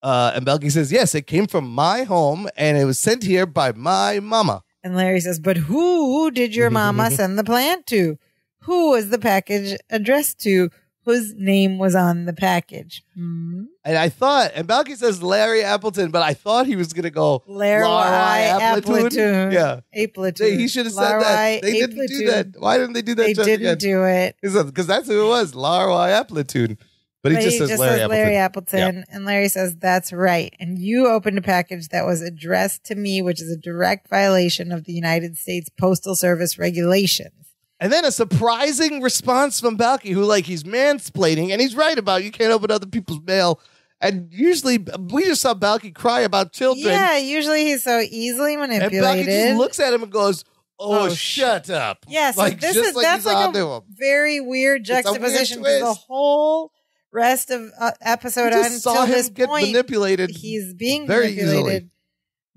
[SPEAKER 2] And Belky says, yes, it came from my home and it was sent here by my mama.
[SPEAKER 1] And Larry says, but who did your mama send the plant to? Who was the package addressed to? Whose name was on the package?
[SPEAKER 2] And I thought, and Belky says Larry Appleton, but I thought he was going to go
[SPEAKER 1] Larry Appleton.
[SPEAKER 2] Yeah.
[SPEAKER 1] Appleton.
[SPEAKER 2] He should have said that. They didn't do that. Why didn't they do that?
[SPEAKER 1] They didn't do it.
[SPEAKER 2] Because that's who it was, Larry Appleton. But he just says Larry Appleton.
[SPEAKER 1] Yep. And Larry says, that's right. And you opened a package that was addressed to me, which is a direct violation of the United States Postal Service regulations.
[SPEAKER 2] And then a surprising response from Belky, who he's mansplaining, and he's right about you can't open other people's mail. And usually, we just saw Belky cry about children.
[SPEAKER 1] Yeah, usually he's so easily manipulated.
[SPEAKER 2] And Belky just looks at him and goes, "Oh, shut up!"
[SPEAKER 1] Yeah, so that's like a very weird juxtaposition because the whole rest of episode until this point,
[SPEAKER 2] manipulated.
[SPEAKER 1] He's being
[SPEAKER 2] very
[SPEAKER 1] manipulated,
[SPEAKER 2] easily.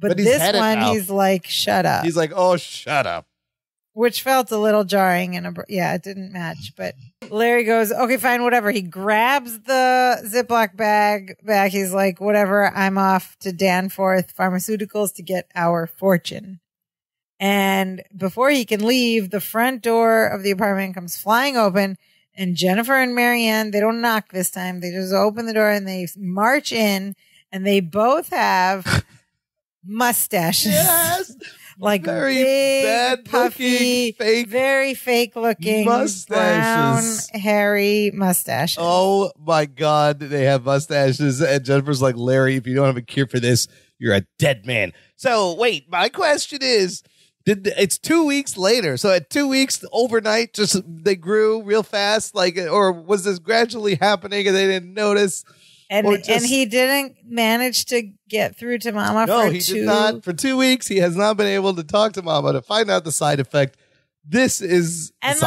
[SPEAKER 1] but this one he's like, "Shut up!"
[SPEAKER 2] He's like, "Oh, shut up."
[SPEAKER 1] Which felt a little jarring and it didn't match. But Larry goes, okay, fine, whatever. He grabs the Ziploc bag back. He's like, whatever, I'm off to Danforth Pharmaceuticals to get our fortune. And before he can leave, the front door of the apartment comes flying open. And Jennifer and Marianne, they don't knock this time. They just open the door and they march in. And they both have mustaches.
[SPEAKER 2] Yes.
[SPEAKER 1] Like
[SPEAKER 2] very
[SPEAKER 1] big,
[SPEAKER 2] bad
[SPEAKER 1] puffy,
[SPEAKER 2] looking, fake,
[SPEAKER 1] very fake looking
[SPEAKER 2] mustaches.
[SPEAKER 1] Brown, hairy mustaches.
[SPEAKER 2] Oh my God, they have mustaches. And Jennifer's like, Larry, if you don't have a cure for this, you're a dead man. So wait, my question is, it's 2 weeks later. So at 2 weeks overnight, just they grew real fast, or was this gradually happening and they didn't notice?
[SPEAKER 1] And he didn't manage to get through to Mama
[SPEAKER 2] no, he did not. For 2 weeks, he has not been able to talk to Mama to find out the side effect. This is
[SPEAKER 1] and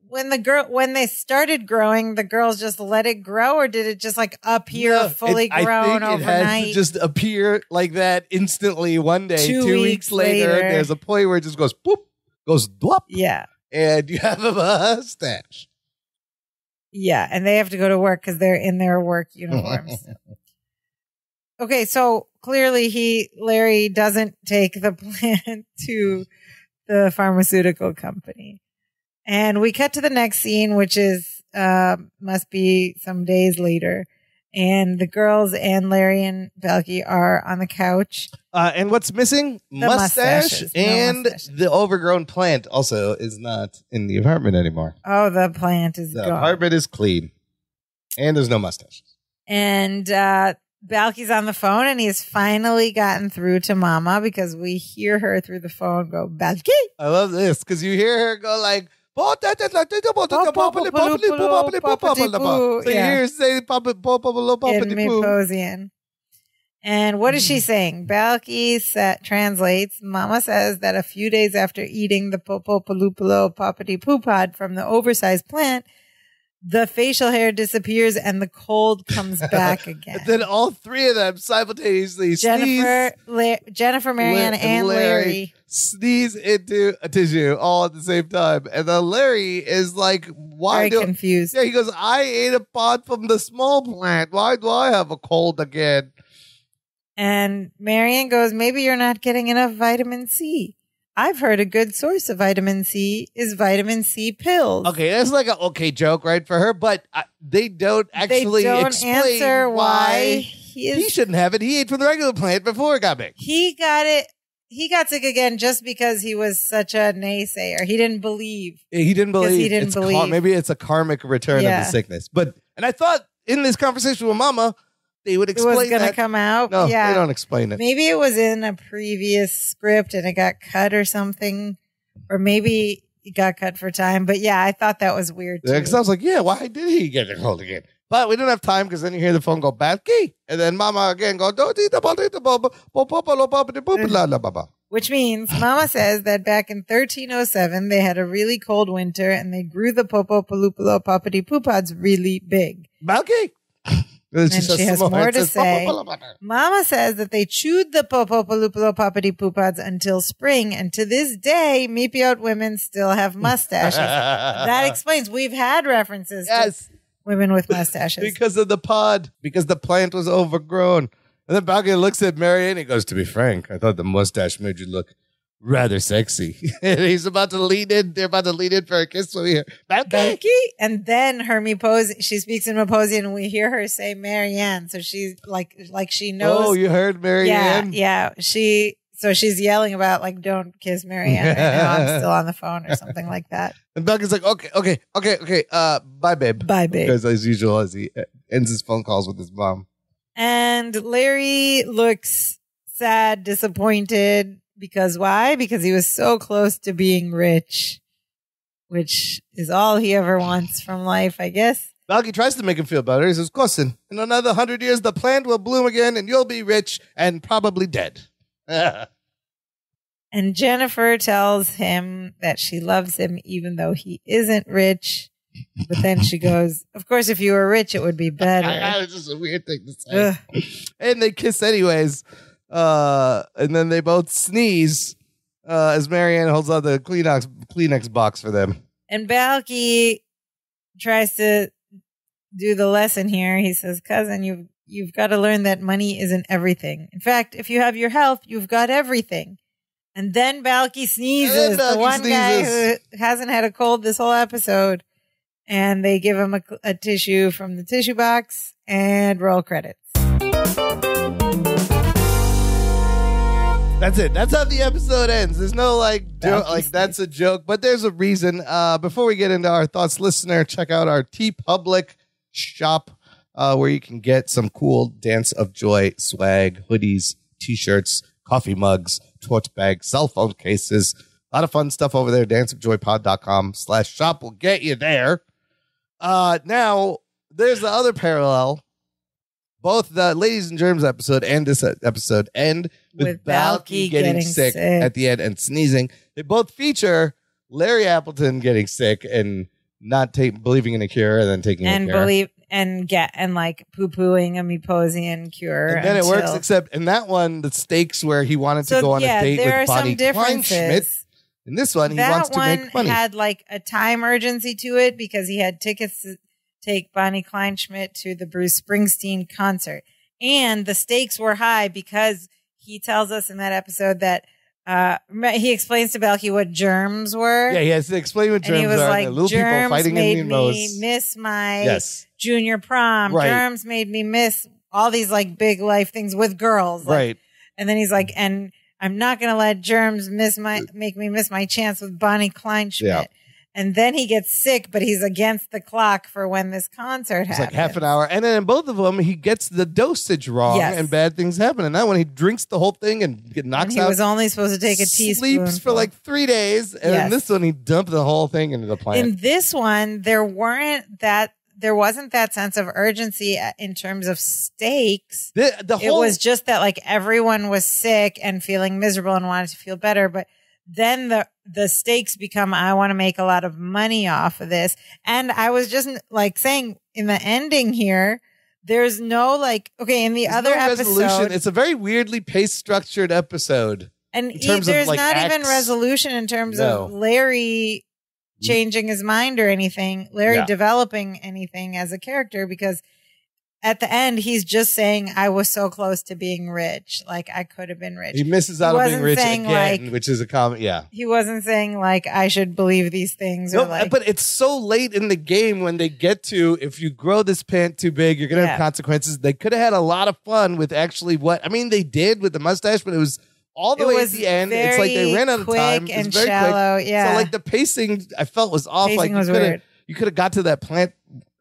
[SPEAKER 1] when they started growing, the girls just let it grow, or did it just appear fully grown overnight?
[SPEAKER 2] It has to just appear like that instantly one day. 2 weeks later, there's a point where it just goes boop, goes dwop.
[SPEAKER 1] Yeah,
[SPEAKER 2] and you have a mustache.
[SPEAKER 1] Yeah, and they have to go to work because they're in their work uniforms. Okay, so clearly Larry doesn't take the plant to the pharmaceutical company. And we cut to the next scene, which is must be some days later. And the girls and Larry and Balky are on the couch.
[SPEAKER 2] And what's missing? Mustache and the overgrown plant also is not in the apartment anymore.
[SPEAKER 1] Oh, the plant is gone.
[SPEAKER 2] The apartment is clean. And there's no mustaches.
[SPEAKER 1] And Balky's on the phone, and he's finally gotten through to Mama because we hear her through the phone go, Balky.
[SPEAKER 2] I love this because you hear her go like, so you hear say
[SPEAKER 1] in And what is she saying? Balky translates. Mama says that a few days after eating the popopalupalo poppity poopad from the oversized plant, the facial hair disappears and the cold comes back again.
[SPEAKER 2] And then all three of them simultaneously
[SPEAKER 1] Jennifer, Marianne, and Larry
[SPEAKER 2] sneeze into a tissue all at the same time. And then Larry is like, why?
[SPEAKER 1] Very confused.
[SPEAKER 2] Yeah, he goes, I ate a pod from the small plant. Why do I have a cold again?
[SPEAKER 1] And Marianne goes, maybe you're not getting enough vitamin C. I've heard a good source of vitamin C is vitamin C pills.
[SPEAKER 2] Okay, that's like an okay joke, right, for her, but they don't actually explain
[SPEAKER 1] answer why
[SPEAKER 2] he shouldn't have it. He ate from the regular plant before it got big.
[SPEAKER 1] He got it. He got sick again just because he was such a naysayer. He didn't believe.
[SPEAKER 2] He didn't believe.
[SPEAKER 1] He didn't believe.
[SPEAKER 2] Maybe it's a karmic return of the sickness. And I thought in this conversation with Mama, they would explain
[SPEAKER 1] it was going to come out.
[SPEAKER 2] No, they don't explain it.
[SPEAKER 1] Maybe it was in a previous script and it got cut or something. Or maybe it got cut for time. But yeah, I thought that was weird too.
[SPEAKER 2] Because I was like, yeah, why did he get a cold again? But we didn't have time because then you hear the phone go, Balky. And then Mama again go,
[SPEAKER 1] which means Mama says that back in 1307, they had a really cold winter and they grew the popopalupalo poppity poopads really big.
[SPEAKER 2] Balky.
[SPEAKER 1] And she has more to say. Mama says that they chewed the popopalupalo poppity poopads until spring, and to this day, Meepiot women still have mustaches. That explains. We've had references to women with mustaches.
[SPEAKER 2] Because of the pod, because the plant was overgrown. And then Balky looks at Marianne and he goes, to be frank, I thought the mustache made you look rather sexy. And he's about to lean in. They're about to lean in for a kiss. So we hear, Balky.
[SPEAKER 1] And then she speaks in Maposian and we hear her say Marianne. So she's like she knows.
[SPEAKER 2] Oh, you heard Marianne?
[SPEAKER 1] Yeah. So she's yelling about like, don't kiss Marianne right now. I'm still on the phone or something like that.
[SPEAKER 2] And Balky's like, okay. Bye, babe.
[SPEAKER 1] Bye, babe.
[SPEAKER 2] Because as usual, as he ends his phone calls with his mom.
[SPEAKER 1] And Larry looks sad, disappointed. Because why? Because he was so close to being rich, which is all he ever wants from life, I guess.
[SPEAKER 2] Balky tries to make him feel better. He says, Cousin, in another 100 years, the plant will bloom again and you'll be rich and probably dead.
[SPEAKER 1] And Jennifer tells him that she loves him even though he isn't rich. But then she goes, of course, if you were rich, it would be better.
[SPEAKER 2] It's just a weird thing to say. And they kiss anyways. And then they both sneeze as Marianne holds out the Kleenex box for them.
[SPEAKER 1] And Balky tries to do the lesson here. He says, cousin, you've got to learn that money isn't everything. In fact, if you have your health, you've got everything. And then Balky sneezes. The one guy who hasn't had a cold this whole episode. And they give him a tissue from the tissue box and roll credits.
[SPEAKER 2] That's it. That's how the episode ends. There's no that's a joke, but there's a reason. Before we get into our thoughts, listener, check out our TeePublic shop where you can get some cool Dance of Joy swag, hoodies, t-shirts, coffee mugs, tote bags, cell phone cases. A lot of fun stuff over there. danceofjoypod.com/shop will get you there. Now, there's the other parallel. Both the Ladies and Germs episode and this episode end with Balky getting sick at the end and sneezing. They both feature Larry Appleton getting sick and not believing in a cure and then taking a cure.
[SPEAKER 1] And poo-pooing a Meposian cure.
[SPEAKER 2] And then it works, except in that one, the stakes where he wanted to go on a date with Bonnie Kleinschmidt. In this one, he wants to make money.
[SPEAKER 1] That one had a time urgency to it because he had tickets to take Bonnie Kleinschmidt to the Bruce Springsteen concert. And the stakes were high because he tells us in that episode that He explains to Balky what germs were.
[SPEAKER 2] Yeah, he has to explain what germs
[SPEAKER 1] he was
[SPEAKER 2] are.
[SPEAKER 1] like,
[SPEAKER 2] The little people
[SPEAKER 1] germs
[SPEAKER 2] fighting
[SPEAKER 1] made
[SPEAKER 2] in the nose.
[SPEAKER 1] me miss my junior prom.
[SPEAKER 2] Right.
[SPEAKER 1] Germs made me miss all these like big life things with girls. Like,
[SPEAKER 2] right.
[SPEAKER 1] And then he's like, and I'm not going to let germs make me miss my chance with Bonnie Kleinschmidt.
[SPEAKER 2] Yeah.
[SPEAKER 1] And then he gets sick, but he's against the clock for when this concert happens.
[SPEAKER 2] It's like half an hour. And then in both of them, he gets the dosage wrong and bad things happen. And that one, he drinks the whole thing and knocks out.
[SPEAKER 1] He was only supposed to take a teaspoon.
[SPEAKER 2] Sleeps for like 3 days. And in this one, he dumped the whole thing into the plant.
[SPEAKER 1] In this one, there wasn't that sense of urgency in terms of stakes. It was just that like everyone was sick and feeling miserable and wanted to feel better. But then the stakes become, I want to make a lot of money off of this. And I was just like saying in the ending here, there's no like, okay, in the other episode.
[SPEAKER 2] It's a very weirdly paced, structured episode.
[SPEAKER 1] And there's like not even resolution in terms of Larry changing his mind or anything, Larry developing anything as a character, because at the end, he's just saying, I was so close to being rich. Like, I could have been rich.
[SPEAKER 2] He misses out on being rich again, which is a comment. Yeah.
[SPEAKER 1] He wasn't saying, like, I should believe these things. Or like,
[SPEAKER 2] but it's so late in the game when they get to, if you grow this pant too big, you're going to have consequences. They could have had a lot of fun with actually they did with the mustache, but it was all the way at the end. It's like they ran out of time.
[SPEAKER 1] And very shallow. Quick. Yeah.
[SPEAKER 2] So, like, the pacing, I felt was off.
[SPEAKER 1] Pacing
[SPEAKER 2] like,
[SPEAKER 1] was weird.
[SPEAKER 2] You could have got to that plant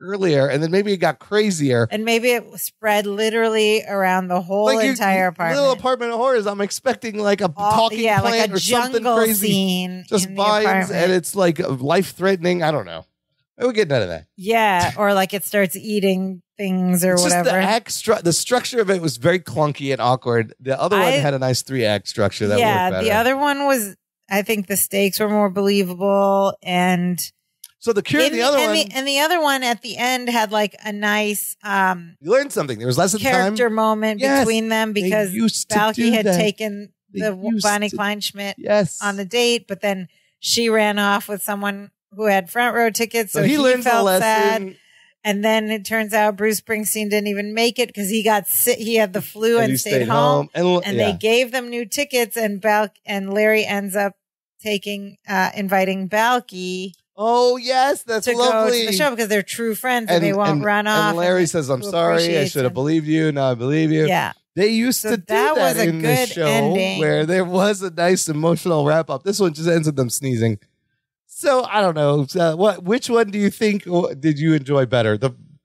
[SPEAKER 2] earlier, and then maybe it got crazier.
[SPEAKER 1] And maybe it spread literally around the whole entire apartment.
[SPEAKER 2] Little apartment of horrors. I'm expecting like a talking plant
[SPEAKER 1] like a
[SPEAKER 2] or something crazy.
[SPEAKER 1] Scene
[SPEAKER 2] just vines, and it's like life-threatening. I don't know. We get none of that.
[SPEAKER 1] Yeah, or like it starts eating things or whatever.
[SPEAKER 2] The structure of it was very clunky and awkward. The other one had a nice 3-act structure that worked better.
[SPEAKER 1] The other one was, I think the stakes were more believable, and
[SPEAKER 2] so the cure, the other
[SPEAKER 1] one at the end had like a nice
[SPEAKER 2] you learned something. There was less
[SPEAKER 1] character moment between them because Balky had taken the Bonnie Kleinschmidt on the date, but then she ran off with someone who had front row tickets, so he felt sad. And then it turns out Bruce Springsteen didn't even make it because he got sick. He had the flu and stayed home. And they gave them new tickets, and Larry ends up inviting Balky.
[SPEAKER 2] Oh, yes, that's lovely.
[SPEAKER 1] Go to the show because they're true friends and they won't run off.
[SPEAKER 2] And Larry says, I'm sorry, I should have believed you. Now I believe you.
[SPEAKER 1] Yeah.
[SPEAKER 2] They used to do that in the show where there was a nice emotional wrap up. This one just ends with them sneezing. So I don't know. Which one do you think did you enjoy better?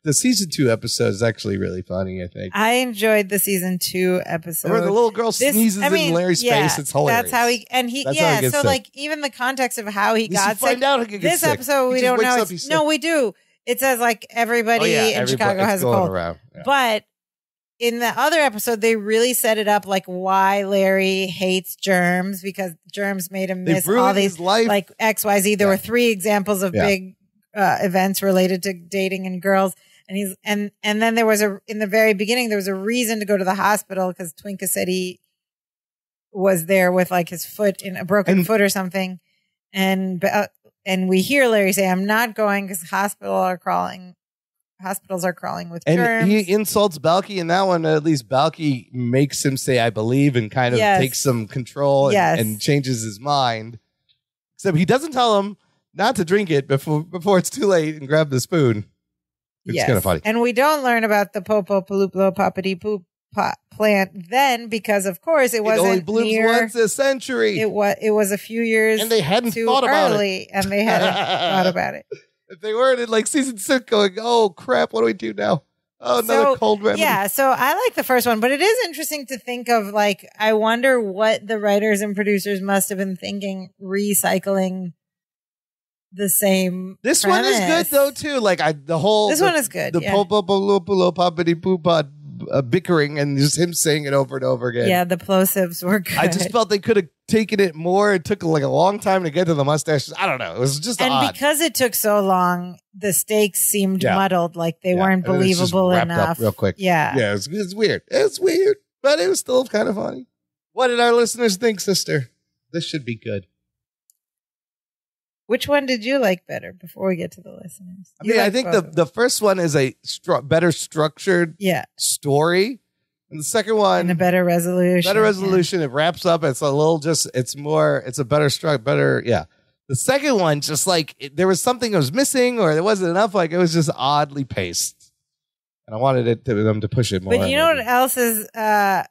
[SPEAKER 2] The season 2 episode is actually really funny, I think.
[SPEAKER 1] I enjoyed the season 2 episode.
[SPEAKER 2] Where the little girl sneezes in Larry's face. It's hilarious.
[SPEAKER 1] That's how he, so like even the context of how he got sick. This episode, we don't know. No, we do. It says like everybody in Chicago has a cold. Yeah. But in the other episode, they really set it up like why Larry hates germs, because germs made him miss all these like XYZ. There were 3 examples of big events related to dating and girls. And then there was in the very beginning, there was a reason to go to the hospital because Twinka said he was there with like his foot in a broken foot or something. And we hear Larry say, I'm not going because hospitals are crawling with germs.
[SPEAKER 2] And he insults Balky in that one. At least Balky makes him say, I believe, and kind of takes some control and changes his mind. Except he doesn't tell him not to drink it before it's too late and grab the spoon. It's kind of funny.
[SPEAKER 1] And we don't learn about the Popo Paluplo Poppity Poop plant then because, of course, it
[SPEAKER 2] only blooms once a century.
[SPEAKER 1] It was a few years
[SPEAKER 2] and they hadn't thought about it.
[SPEAKER 1] And they hadn't thought about it.
[SPEAKER 2] If they weren't in like season 6 going, oh, crap, what do we do now? Oh, another cold remedy.
[SPEAKER 1] Yeah, so I like the first one, but it is interesting to think of, like, I wonder what the writers and producers must have been thinking recycling the same
[SPEAKER 2] This
[SPEAKER 1] premise.
[SPEAKER 2] One is good, though, too. Like,
[SPEAKER 1] This one is good,
[SPEAKER 2] The Popo Poppity Poopot bickering and just him saying it over and over again.
[SPEAKER 1] Yeah, the plosives were good.
[SPEAKER 2] I just felt they could have taken it more. It took like a long time to get to the mustaches. I don't know. It was just odd.
[SPEAKER 1] Because it took so long, the stakes seemed muddled, like they weren't believable enough.
[SPEAKER 2] Up real quick.
[SPEAKER 1] Yeah.
[SPEAKER 2] Yeah, it's weird. It's weird, but it was still kind of funny. What did our listeners think, sister? This should be good.
[SPEAKER 1] Which one did you like better before we get to the listeners?
[SPEAKER 2] I think the first one is a better structured story. And the second one,
[SPEAKER 1] and a better resolution.
[SPEAKER 2] It wraps up. It's a little it's a better struck, better. Yeah. The second one, just like there was something that was missing or there wasn't enough. Like it was just oddly paced. And I wanted them to push it more.
[SPEAKER 1] But you know what else is a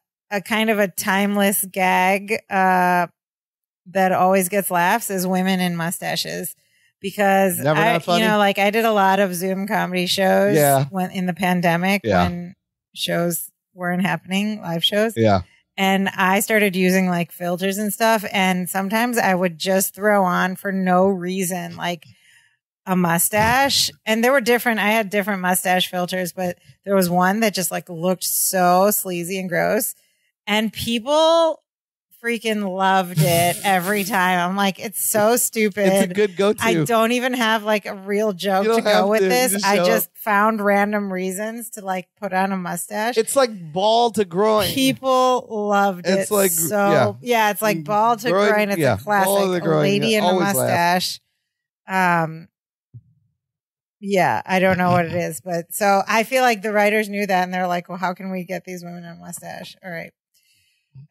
[SPEAKER 1] kind of a timeless gag that always gets laughs is women in mustaches. Because I did a lot of Zoom comedy shows when in the pandemic when shows weren't happening, live shows.
[SPEAKER 2] Yeah.
[SPEAKER 1] And I started using like filters and stuff. And sometimes I would just throw on for no reason, like a mustache. And there were I had different mustache filters, but there was one that just like looked so sleazy and gross. And people freaking loved it every time. I'm like, it's so stupid.
[SPEAKER 2] It's a good go-to.
[SPEAKER 1] I don't even have like a real joke to go with this. I just found random reasons to like put on a mustache.
[SPEAKER 2] It's like ball to groin.
[SPEAKER 1] People loved it. It's like it's like ball to groin. It's a classic. A lady in a mustache. Yeah, I don't know what it is, but so I feel like the writers knew that and they're like, well, how can we get these women on a mustache? All right.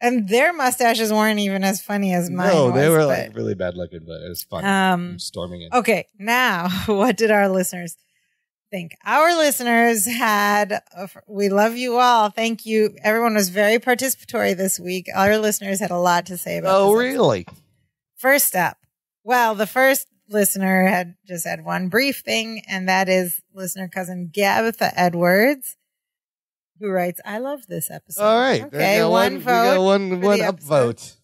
[SPEAKER 1] And their mustaches weren't even as funny as mine.
[SPEAKER 2] No, they were like really bad looking, but it was fun. I'm storming it.
[SPEAKER 1] Okay, now what did our listeners think? Our listeners had, we love you all. Thank you. Everyone was very participatory this week. Our listeners had a lot to say about this.
[SPEAKER 2] Oh, really?
[SPEAKER 1] First up, well, the first listener had one brief thing, and that is listener cousin Gabitha Edwards, who writes, I love this episode.
[SPEAKER 2] All right.
[SPEAKER 1] Okay, one vote.
[SPEAKER 2] One upvote.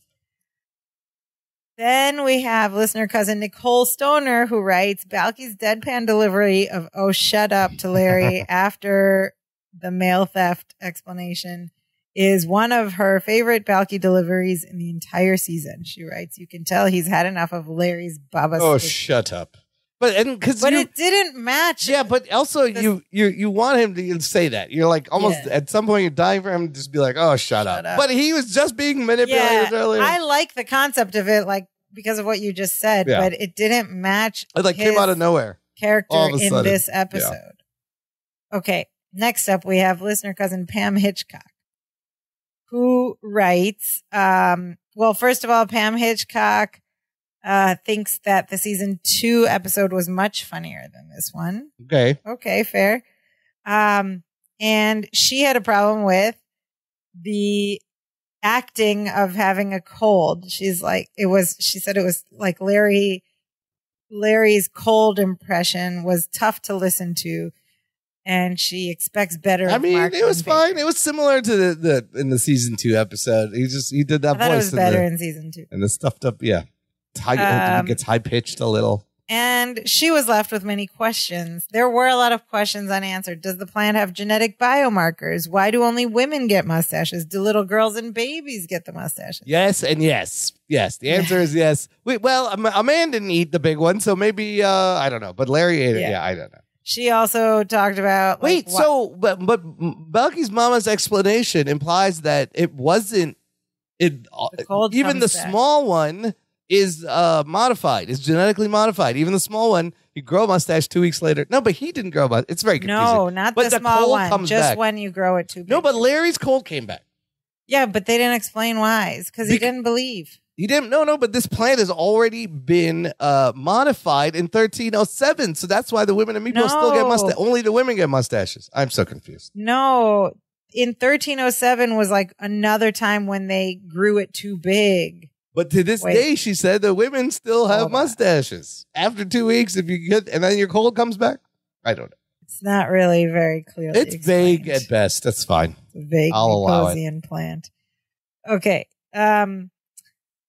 [SPEAKER 1] Then we have listener cousin Nicole Stoner, who writes, Balky's deadpan delivery of "Oh, shut up" to Larry after the mail theft explanation is one of her favorite Balky deliveries in the entire season. She writes, you can tell he's had enough of Larry's Baba.
[SPEAKER 2] Oh, shut up. But
[SPEAKER 1] it didn't match.
[SPEAKER 2] Yeah, but also you want him to say that. You're like almost at some point you're dying for him to just be like, "Oh, shut up." But he was just being manipulated earlier.
[SPEAKER 1] I like the concept of it, like because of what you just said, but it didn't match.
[SPEAKER 2] It like came out of nowhere.
[SPEAKER 1] Character in this episode. Yeah. Okay, next up we have listener cousin Pam Hitchcock, who writes. Well, first of all, Pam Hitchcock thinks that the season 2 episode was much funnier than this one. Okay, fair. And she had a problem with the acting of having a cold. She said it was like Larry's cold impression was tough to listen to. And she expects better.
[SPEAKER 2] I mean, it was fine. It was similar to the in the season 2 episode. He did that voice.
[SPEAKER 1] It was better in season 2.
[SPEAKER 2] And the stuffed up, it gets high pitched a little.
[SPEAKER 1] And she was left with many questions. There were a lot of questions unanswered. Does the plant have genetic biomarkers? Why do only women get mustaches? Do little girls and babies get the mustaches?
[SPEAKER 2] Yes and yes. Yes. The answer is yes. Well, a man didn't eat the big one, so maybe, I don't know. But Larry ate it. Yeah, I don't know.
[SPEAKER 1] She also talked about...
[SPEAKER 2] but Balky's mama's explanation implies that it wasn't... Even the small one is modified, is genetically modified. Even the small one, you grow a mustache 2 weeks later. No, but he didn't grow a mustache. It's very confusing.
[SPEAKER 1] No, not the small one. Just back. When you grow it too big.
[SPEAKER 2] No, but Larry's cold came back.
[SPEAKER 1] Yeah, but they didn't explain why. Because he didn't believe.
[SPEAKER 2] He didn't. No, but this plant has already been modified in 1307. So that's why the women and meatballs still get mustaches. Only the women get mustaches. I'm so confused.
[SPEAKER 1] No, in 1307 was like another time when they grew it too big.
[SPEAKER 2] But to this day, she said the women still have mustaches. After 2 weeks, if you get, and then your cold comes back. I don't know.
[SPEAKER 1] It's not really very clearly
[SPEAKER 2] It's
[SPEAKER 1] explained.
[SPEAKER 2] vague at best. That's fine.
[SPEAKER 1] It's a vague Nicosian plant. Okay.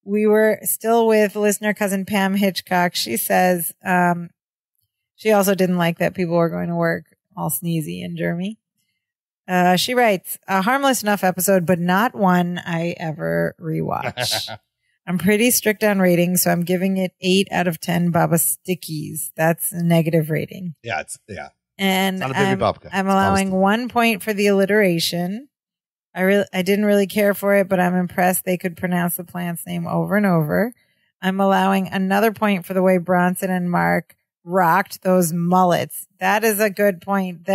[SPEAKER 1] We were still with listener cousin Pam Hitchcock. She says she also didn't like that people were going to work all sneezy and germy. She writes, a harmless enough episode, but not one I ever rewatch. I'm pretty strict on ratings, so I'm giving it 8 out of 10 Baba Stickies. That's a negative rating.
[SPEAKER 2] Yeah,
[SPEAKER 1] And I'm allowing 1 point for the alliteration. I didn't really care for it, but I'm impressed they could pronounce the plant's name over and over. I'm allowing another point for the way Bronson and Mark rocked those mullets. That is a good point.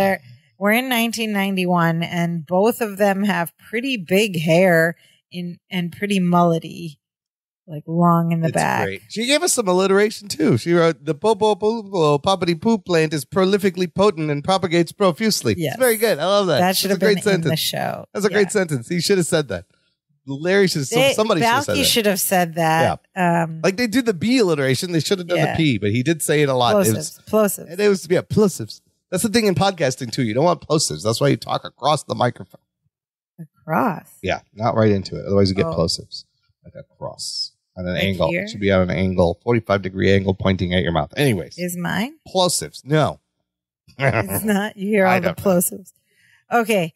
[SPEAKER 1] We're in 1991, and both of them have pretty big hair and pretty mullety, like long in the back. Great.
[SPEAKER 2] She gave us some alliteration, too. She wrote, the poppity poo plant is prolifically potent and propagates profusely. Yes. It's very good. I love that.
[SPEAKER 1] That should have been in the show.
[SPEAKER 2] That's a great sentence. He should have said that. Larry should have, somebody should have said that.
[SPEAKER 1] Should have said that.
[SPEAKER 2] Yeah. Like they do the B alliteration, they should have done the P, but he did say it a lot.
[SPEAKER 1] Plosives.
[SPEAKER 2] It was plosives. That's the thing in podcasting, too. You don't want plosives. That's why you talk across the microphone.
[SPEAKER 1] Across?
[SPEAKER 2] Yeah, not right into it. Otherwise, you get plosives. Like across. On an angle. Here? It should be on an angle, 45-degree angle pointing at your mouth. Anyways.
[SPEAKER 1] Is mine?
[SPEAKER 2] Plosives. No.
[SPEAKER 1] It's not. You hear all the plosives. Okay.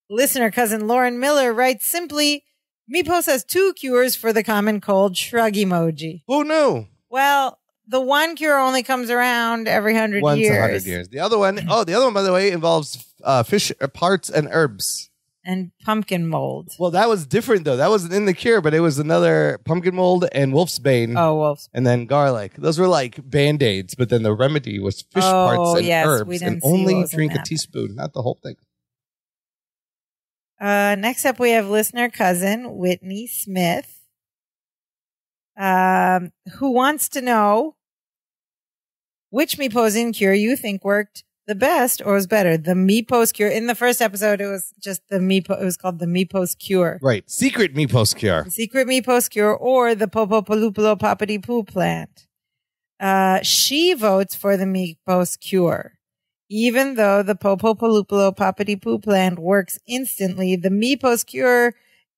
[SPEAKER 1] Listener cousin Lauren Miller writes simply, Meepos has 2 cures for the common cold. Shrug emoji.
[SPEAKER 2] Who knew?
[SPEAKER 1] Well, the one cure only comes around every 100 years.
[SPEAKER 2] Once 100 years. The other one, by the way, involves fish parts and herbs.
[SPEAKER 1] And pumpkin mold.
[SPEAKER 2] Well, that was different, though. That wasn't in the cure, but it was another pumpkin mold and wolf's bane.
[SPEAKER 1] Oh, wolf's bane.
[SPEAKER 2] And then garlic. Those were like Band-Aids, but then the remedy was fish parts and herbs. And only drink a teaspoon, not the whole thing.
[SPEAKER 1] Next up, we have listener cousin Whitney Smith, who wants to know which Meeposing cure you think worked the best or was better. The Meepos cure. In the first episode, it was just it was called the Meepos cure.
[SPEAKER 2] Right. Secret Meepos cure.
[SPEAKER 1] Secret Meepos cure or the Popopolupulo Poppity Poo plant. She votes for the Meepos cure. Even though the Popopolupulo Poppity Poo plant works instantly, the Meepos cure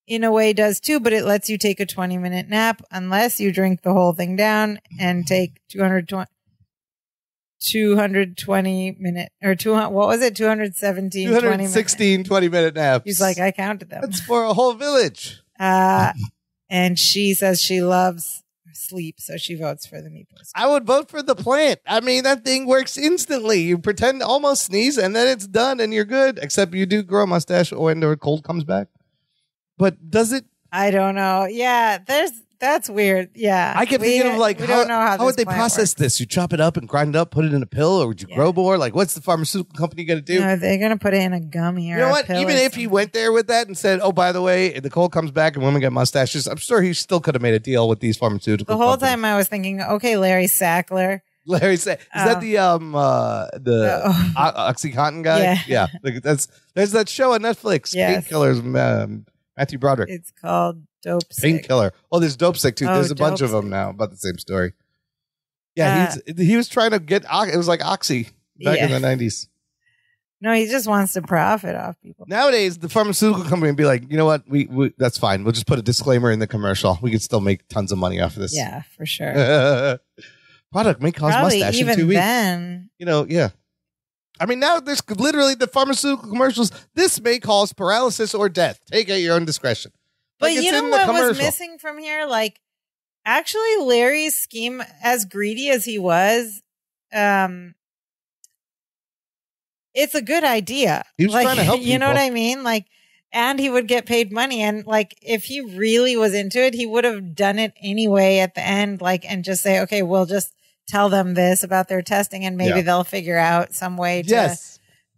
[SPEAKER 1] in a way does too, but it lets you take a 20-minute nap unless you drink the whole thing down and take 220 minute or 200, what was it? 217,
[SPEAKER 2] 216 20-minute naps.
[SPEAKER 1] He's like, I counted them.
[SPEAKER 2] That's for a whole village.
[SPEAKER 1] And she says she loves sleep, so she votes for the Meepos.
[SPEAKER 2] I would vote for the plant. I mean, that thing works instantly. You pretend to almost sneeze and then it's done and you're good, except you do grow a mustache when the cold comes back. But does it? I
[SPEAKER 1] don't know. Yeah, that's weird. Yeah.
[SPEAKER 2] I kept thinking of like, how would they process this? You chop it up and grind it up, put it in a pill, or would you grow more? Like, what's the pharmaceutical company going to do?
[SPEAKER 1] No, they're going to put it in a gummy or
[SPEAKER 2] you know what? Even if he went there with that and said, oh, by the way, if the cold comes back and women get mustaches, I'm sure he still could have made a deal with these pharmaceutical companies.
[SPEAKER 1] The whole time I was thinking, okay, Larry Sackler.
[SPEAKER 2] Is that the OxyContin guy? Yeah. Like there's that show on Netflix, Painkillers, Matthew Broderick.
[SPEAKER 1] It's called Dope Sick.
[SPEAKER 2] Painkiller. Oh, there's Dope Sick too. There's a bunch of them now about the same story. Yeah, he was trying to get, it was like Oxy back in the 90s.
[SPEAKER 1] No, he just wants to profit off people.
[SPEAKER 2] Nowadays, the pharmaceutical company would be like, you know what, we that's fine. We'll just put a disclaimer in the commercial. We could still make tons of money off of this.
[SPEAKER 1] Yeah, for sure.
[SPEAKER 2] Product may cause mustache in 2 weeks.
[SPEAKER 1] Then.
[SPEAKER 2] Yeah. I mean, now there's literally the pharmaceutical commercials. This may cause paralysis or death. Take at your own discretion.
[SPEAKER 1] But you know what was missing from here? Like, actually, Larry's scheme, as greedy as he was, it's a good idea.
[SPEAKER 2] He was trying to help people.
[SPEAKER 1] You know what I mean? Like, and he would get paid money. And like, if he really was into it, he would have done it anyway at the end, like, and just say, okay, we'll just tell them this about their testing and maybe they'll figure out some way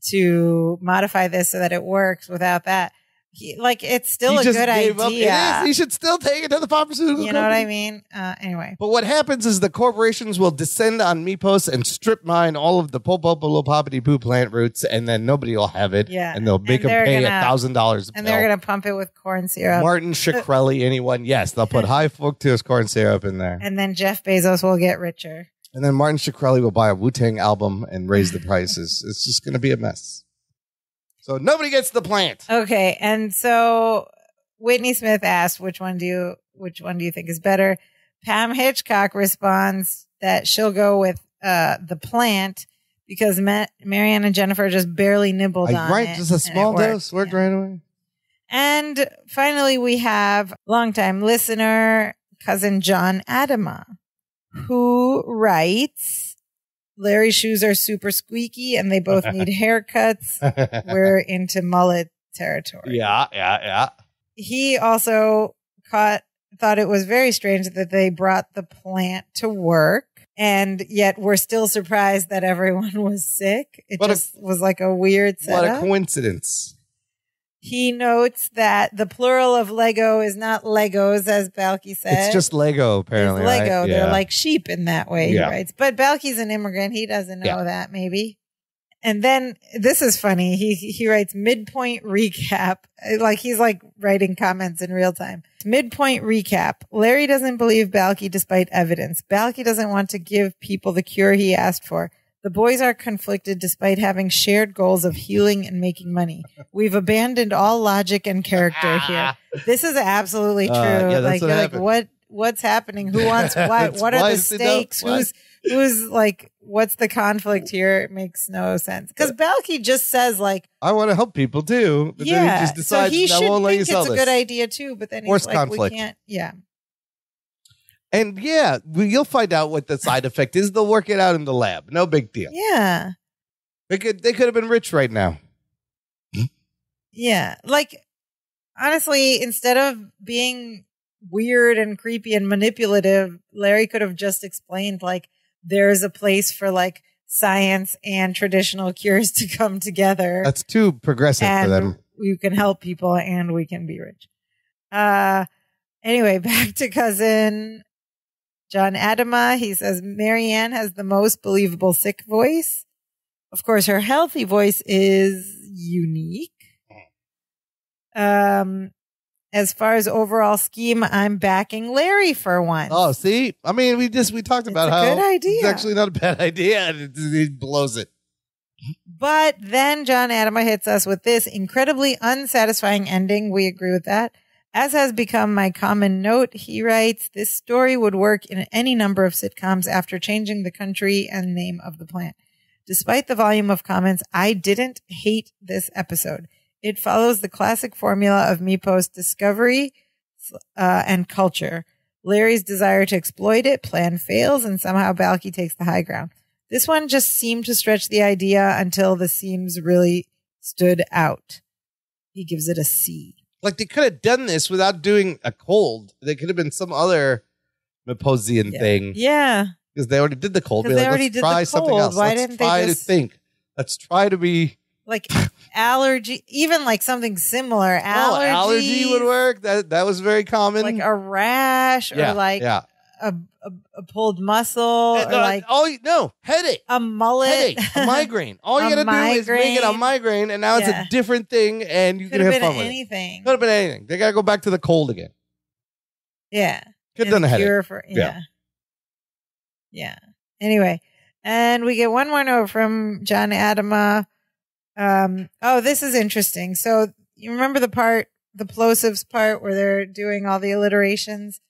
[SPEAKER 1] to modify this so that it works without that. It's still a good idea.
[SPEAKER 2] He should still take it to the pharmaceutical
[SPEAKER 1] You know what I mean? Anyway.
[SPEAKER 2] But what happens is the corporations will descend on Meepos and strip mine all of the Popopolopoppity Poo plant roots, and then nobody will have it.
[SPEAKER 1] Yeah.
[SPEAKER 2] And they'll make them pay $1,000
[SPEAKER 1] And they're going to pump it with corn syrup.
[SPEAKER 2] Martin Shkreli, anyone? Yes, they'll put high fructose corn syrup in there.
[SPEAKER 1] And then Jeff Bezos will get richer.
[SPEAKER 2] And then Martin Shkreli will buy a Wu-Tang album and raise the prices. It's just going to be a mess. So nobody gets the plant.
[SPEAKER 1] Okay, and so Whitney Smith asked, which one do you think is better? Pam Hitchcock responds that she'll go with the plant because Marianne and Jennifer just barely nibbled on it.
[SPEAKER 2] Right, just a small dose worked right away.
[SPEAKER 1] And finally, we have longtime listener cousin John Adama, who writes, Larry's shoes are super squeaky and they both need haircuts. We're into mullet territory.
[SPEAKER 2] Yeah.
[SPEAKER 1] He also thought it was very strange that they brought the plant to work And yet we're still surprised that everyone was sick. It was like a weird setup.
[SPEAKER 2] What a coincidence.
[SPEAKER 1] He notes that the plural of Lego is not Legos, as Balki said.
[SPEAKER 2] It's just Lego, apparently.
[SPEAKER 1] It's Lego.
[SPEAKER 2] Right?
[SPEAKER 1] They're like sheep in that way, he writes. But Balki's an immigrant. He doesn't know that, maybe. And then, this is funny. He writes midpoint recap. Like, he's like writing comments in real time. Midpoint recap. Larry doesn't believe Balki despite evidence. Balki doesn't want to give people the cure he asked for. The boys are conflicted despite having shared goals of healing and making money. We've abandoned all logic and character here. This is absolutely true.
[SPEAKER 2] That's
[SPEAKER 1] What's happening? Who wants what? What are the stakes? Who's like, what's the conflict here? It makes no sense. Because Balki just says like,
[SPEAKER 2] I want to help people too. But then he just decides,
[SPEAKER 1] so he should think
[SPEAKER 2] it's
[SPEAKER 1] a good idea too. But then he's like, conflict. We can't. Yeah.
[SPEAKER 2] And you'll find out what the side effect is. They'll work it out in the lab. No big deal.
[SPEAKER 1] Yeah.
[SPEAKER 2] They could have been rich right now.
[SPEAKER 1] Yeah. Like, honestly, instead of being weird and creepy and manipulative, Larry could have just explained, like, there's a place for, like, science and traditional cures to come together.
[SPEAKER 2] That's too progressive for them.
[SPEAKER 1] You can help people and we can be rich. Anyway, back to cousin John Adama. He says Marianne has the most believable sick voice. Of course, her healthy voice is unique. As far as overall scheme, I'm backing Larry for once.
[SPEAKER 2] Oh, see? I mean, we talked about how
[SPEAKER 1] good idea.
[SPEAKER 2] It's actually not a bad idea, and he blows it.
[SPEAKER 1] But then John Adama hits us with this incredibly unsatisfying ending. We agree with that. As has become my common note, he writes, this story would work in any number of sitcoms after changing the country and name of the plant. Despite the volume of comments, I didn't hate this episode. It follows the classic formula of Meepo's discovery and culture. Larry's desire to exploit it, plan fails, and somehow Balki takes the high ground. This one just seemed to stretch the idea until the seams really stood out. He gives it a C.
[SPEAKER 2] Like, they could have done this without doing a cold. They could have been some other Meeposian thing.
[SPEAKER 1] Yeah.
[SPEAKER 2] Because they already did the cold.
[SPEAKER 1] Because they already did the cold.
[SPEAKER 2] Something else.
[SPEAKER 1] Why
[SPEAKER 2] Let's
[SPEAKER 1] didn't
[SPEAKER 2] try
[SPEAKER 1] they
[SPEAKER 2] to think. Let's try to be...
[SPEAKER 1] Like allergy, even like something similar.
[SPEAKER 2] Allergy would work. That was very common.
[SPEAKER 1] Like a rash or a pulled muscle.
[SPEAKER 2] Headache.
[SPEAKER 1] A mullet.
[SPEAKER 2] Headache. A migraine. All you got to do is make it a migraine, and now it's a different thing, and you can have fun with it. Could have been anything. They got to go back to the cold again.
[SPEAKER 1] Yeah.
[SPEAKER 2] Could have done a headache.
[SPEAKER 1] Yeah. Anyway, and we get one more note from John Adama. This is interesting. So you remember the plosives part where they're doing all the alliterations?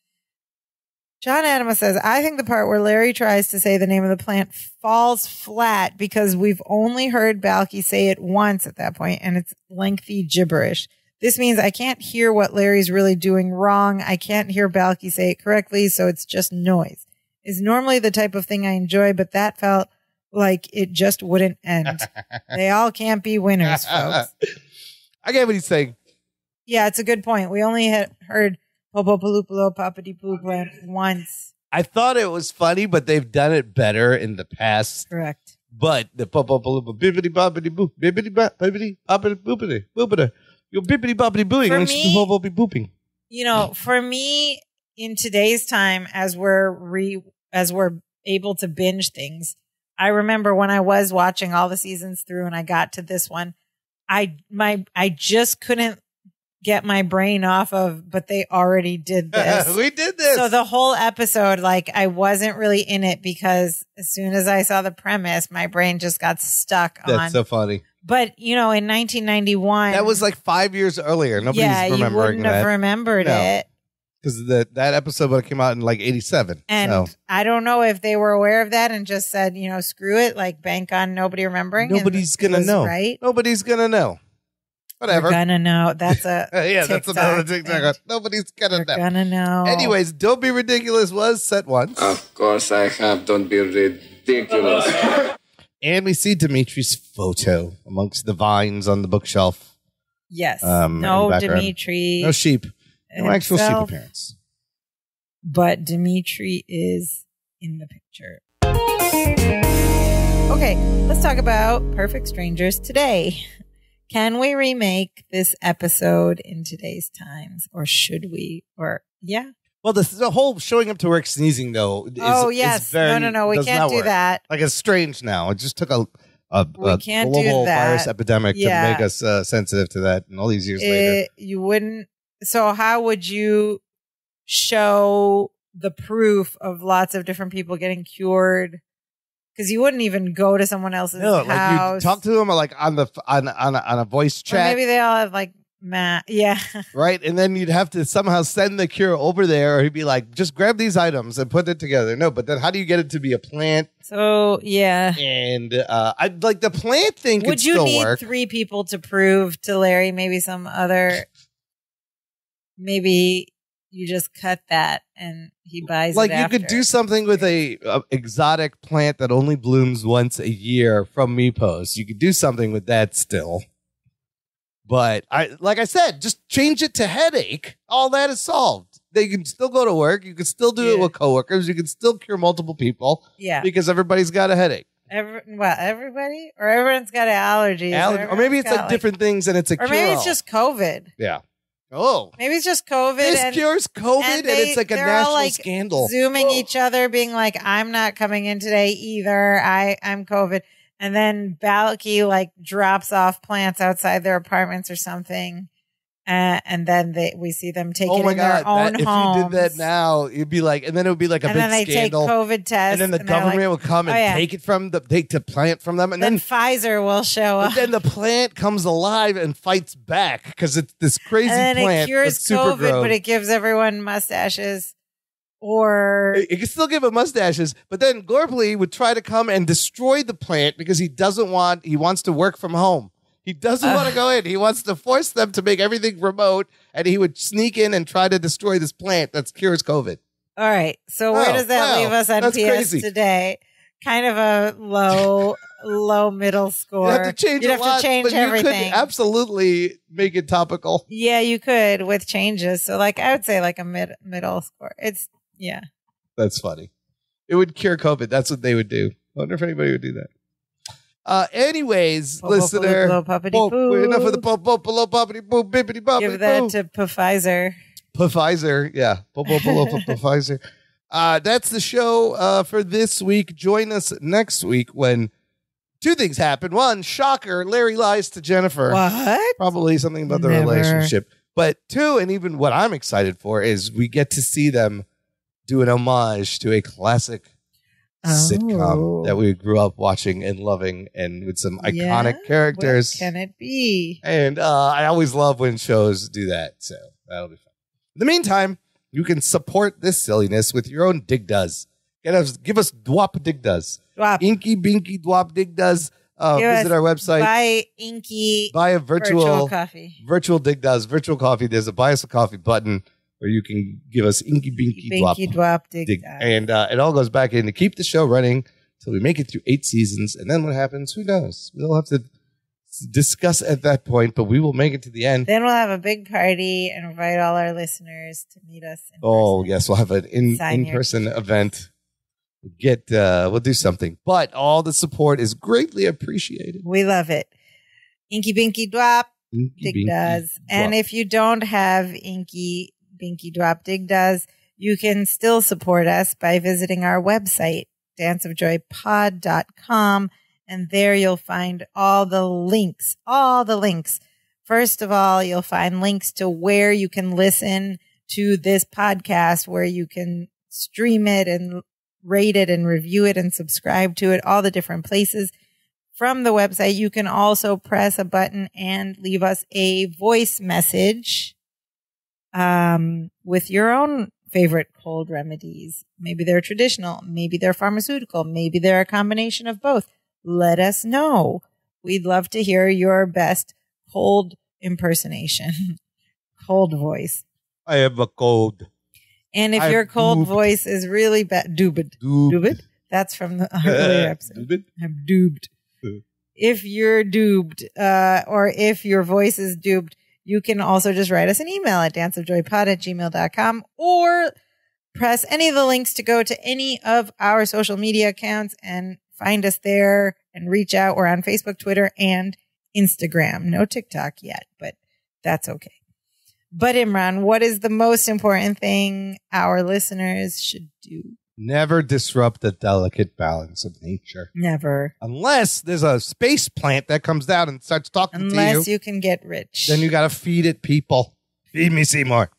[SPEAKER 1] John Adama says, I think the part where Larry tries to say the name of the plant falls flat because we've only heard Balki say it once at that point, and it's lengthy gibberish. This means I can't hear what Larry's really doing wrong. I can't hear Balki say it correctly, so it's just noise. It's normally the type of thing I enjoy, but that felt like it just wouldn't end. They all can't be winners, folks.
[SPEAKER 2] I get what he's saying.
[SPEAKER 1] Yeah, it's a good point. We only had heard Popopaloopalo Papadi Poop once.
[SPEAKER 2] I thought it was funny, but they've done it better in the past.
[SPEAKER 1] Correct.
[SPEAKER 2] But the Popopaloopalo Bibbidi Bobbidi Boop, Bibbidi Bobbidi Bobbidi Boopidi Boopida. Your bibbidi bobbidi booing and be booping.
[SPEAKER 1] You know, for me, in today's time, as we're able to binge things, I remember when I was watching all the seasons through and I got to this one, I just couldn't get my brain off of, but they already did this.
[SPEAKER 2] We did this.
[SPEAKER 1] So the whole episode, like, I wasn't really in it because as soon as I saw the premise, my brain just got stuck on.
[SPEAKER 2] That's so funny.
[SPEAKER 1] But, you know, in 1991.
[SPEAKER 2] That was like 5 years earlier. Nobody's remembering that.
[SPEAKER 1] You wouldn't have remembered it.
[SPEAKER 2] Because that episode would have come out in like 87.
[SPEAKER 1] And I don't know if they were aware of that and just said, you know, screw it, like bank on nobody remembering.
[SPEAKER 2] Nobody's going to know.
[SPEAKER 1] Right?
[SPEAKER 2] Nobody's going to know. Whatever.
[SPEAKER 1] You're gonna know. That's a
[SPEAKER 2] that's another TikTok. Nobody's going to know.
[SPEAKER 1] Gonna know.
[SPEAKER 2] Anyways, Don't Be Ridiculous was set once.
[SPEAKER 3] Of course I have. Don't be ridiculous.
[SPEAKER 2] And we see Dimitri's photo amongst the vines on the bookshelf.
[SPEAKER 1] Yes. No Dimitri.
[SPEAKER 2] No sheep. No actual sheep appearance.
[SPEAKER 1] But Dimitri is in the picture. Okay, let's talk about Perfect Strangers today. Can we remake this episode in today's times, or should we? Or yeah.
[SPEAKER 2] Well, the whole showing up to work sneezing though.
[SPEAKER 1] Is very, no, we can't do that.
[SPEAKER 2] Like it's strange now. It just took a
[SPEAKER 1] can't
[SPEAKER 2] global
[SPEAKER 1] do that.
[SPEAKER 2] virus epidemic to make us sensitive to that. And all these years later,
[SPEAKER 1] you wouldn't. So how would you show the proof of lots of different people getting cured? Because you wouldn't even go to someone else's house.
[SPEAKER 2] Like you talk to them like on a voice chat.
[SPEAKER 1] Or maybe they all have like
[SPEAKER 2] right, and then you'd have to somehow send the cure over there, or he'd be like, just grab these items and put it together. No, but then how do you get it to be a plant?
[SPEAKER 1] So
[SPEAKER 2] and I'd like the plant thing.
[SPEAKER 1] Would you need 3 people to prove to Larry? Maybe some other. Maybe you just cut that and he buys
[SPEAKER 2] like
[SPEAKER 1] it after.
[SPEAKER 2] You could do something with a exotic plant that only blooms once a year from Meepos. You could do something with that still. But like I said, just change it to headache. All that is solved. They can still go to work. You can still do it with coworkers. You can still cure multiple people.
[SPEAKER 1] Yeah.
[SPEAKER 2] Because everybody's got a headache.
[SPEAKER 1] Everybody? Or everyone's got allergies.
[SPEAKER 2] Or maybe it's like different things and it's a cure-all.
[SPEAKER 1] Or maybe it's just COVID.
[SPEAKER 2] Yeah. Oh.
[SPEAKER 1] Maybe it's just COVID.
[SPEAKER 2] This cures COVID and it's like a national scandal.
[SPEAKER 1] Zooming each other, being like, I'm not coming in today either. I'm COVID. And then Balky like drops off plants outside their apartments or something. And then we see them take it in their own homes.
[SPEAKER 2] If you did that now, it'd be like, and then it would be like a big scandal.
[SPEAKER 1] And then they take COVID tests.
[SPEAKER 2] And then the government would come and take it from take the plant from them. And then
[SPEAKER 1] Pfizer will show up.
[SPEAKER 2] And then the plant comes alive and fights back because it's this crazy plant.
[SPEAKER 1] And then it cures COVID, but it gives everyone mustaches. Or
[SPEAKER 2] it can still give it mustaches, but then Gorpley would try to come and destroy the plant because he wants to work from home. He doesn't want to go in. He wants to force them to make everything remote, and he would sneak in and try to destroy this plant that cures COVID.
[SPEAKER 1] All right. So where does that leave us on PS crazy. Today? Kind of a low middle score.
[SPEAKER 2] You have to change
[SPEAKER 1] everything.
[SPEAKER 2] You could absolutely make it topical.
[SPEAKER 1] Yeah, you could with changes. So like I would say like a middle score. Yeah.
[SPEAKER 2] That's funny. It would cure COVID. That's what they would do. I wonder if anybody would do that. Anyways, listener.
[SPEAKER 1] Enough of the
[SPEAKER 2] bippity bop.
[SPEAKER 1] Give that to Pfizer.
[SPEAKER 2] Pfizer, yeah. Pfizer. That's the show for this week. Join us next week when 2 things happen. 1, shocker, Larry lies to Jennifer.
[SPEAKER 1] What?
[SPEAKER 2] Probably something about the relationship. But 2, and even what I'm excited for, is we get to see them do an homage to a classic sitcom that we grew up watching and loving, and with some iconic characters.
[SPEAKER 1] What can it be?
[SPEAKER 2] And I always love when shows do that, so that'll be fun. In the meantime, you can support this silliness with your own dig does. Give us dwap dig does. Inky binky dwap dig does. Visit our website.
[SPEAKER 1] Buy
[SPEAKER 2] a virtual
[SPEAKER 1] coffee.
[SPEAKER 2] Virtual dig does. Virtual coffee. There's a buy us a coffee button where you can give us inky binky
[SPEAKER 1] dwap dig.
[SPEAKER 2] And it all goes back in to keep the show running till we make it through 8 seasons. And then what happens? Who knows? We'll have to discuss at that point, but we will make it to the end.
[SPEAKER 1] Then we'll have a big party and invite all our listeners to meet us in
[SPEAKER 2] person.
[SPEAKER 1] Yes,
[SPEAKER 2] we'll have an in-person event. We'll do something. But all the support is greatly appreciated.
[SPEAKER 1] We love it. Inky binky dwap dig does. And if you don't have Inky binky dwap dig does, you can still support us by visiting our website, danceofjoypod.com, and there you'll find all the links. First of all, you'll find links to where you can listen to this podcast, where you can stream it and rate it and review it and subscribe to it, all the different places. From the website, you can also press a button and leave us a voice message with your own favorite cold remedies. Maybe they're traditional, maybe they're pharmaceutical, maybe they're a combination of both. Let us know. We'd love to hear your best cold impersonation, cold voice.
[SPEAKER 2] I have a cold.
[SPEAKER 1] And if your cold voice is really bad, doobed. That's from the earlier episode. I'm duped. If you're duped, or if your voice is duped, you can also just write us an email at danceofjoypod@gmail.com, or press any of the links to go to any of our social media accounts and find us there and reach out. We're on Facebook, Twitter, and Instagram. No TikTok yet, but that's okay. But Imran, what is the most important thing our listeners should do?
[SPEAKER 2] Never disrupt the delicate balance of nature.
[SPEAKER 1] Never.
[SPEAKER 2] Unless there's a space plant that comes down and starts talking to you.
[SPEAKER 1] Unless you can get rich.
[SPEAKER 2] Then you got to feed it, people. Feed me, Seymour.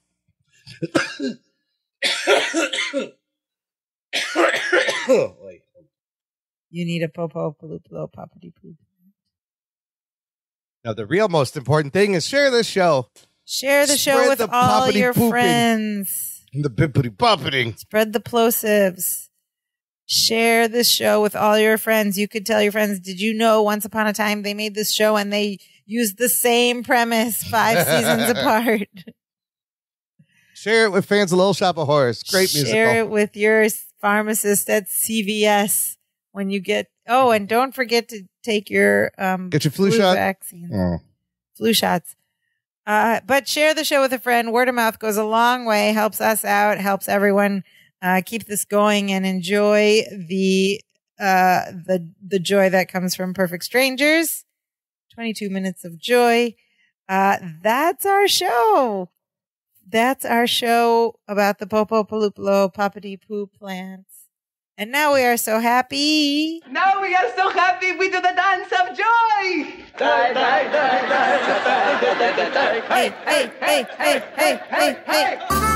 [SPEAKER 1] You need a popo, paluplo, poppity poop.
[SPEAKER 2] Now, the real most important thing is share this show.
[SPEAKER 1] Share the show with all your friends.
[SPEAKER 2] And the bippity boppiting.
[SPEAKER 1] Spread the plosives. Share this show with all your friends. You could tell your friends, did you know once upon a time they made this show and they used the same premise 5 seasons apart?
[SPEAKER 2] Share it with fans of Little Shop of Horrors. Great musical.
[SPEAKER 1] Share it with your pharmacist at CVS when you get, oh, and don't forget to take your
[SPEAKER 2] get your flu shot
[SPEAKER 1] vaccine. Flu shots. But share the show with a friend. Word of mouth goes a long way, helps us out, helps everyone keep this going and enjoy the joy that comes from Perfect Strangers. 22 minutes of joy. That's our show. That's our show about the Popo Paluplo Poppity Poo plants. And now we are so happy.
[SPEAKER 4] Now we are so happy we do the dance of joy. Die, die, die, die, die, die, die, die, die.
[SPEAKER 1] Hey, hey, hey, hey, hey, hey, hey.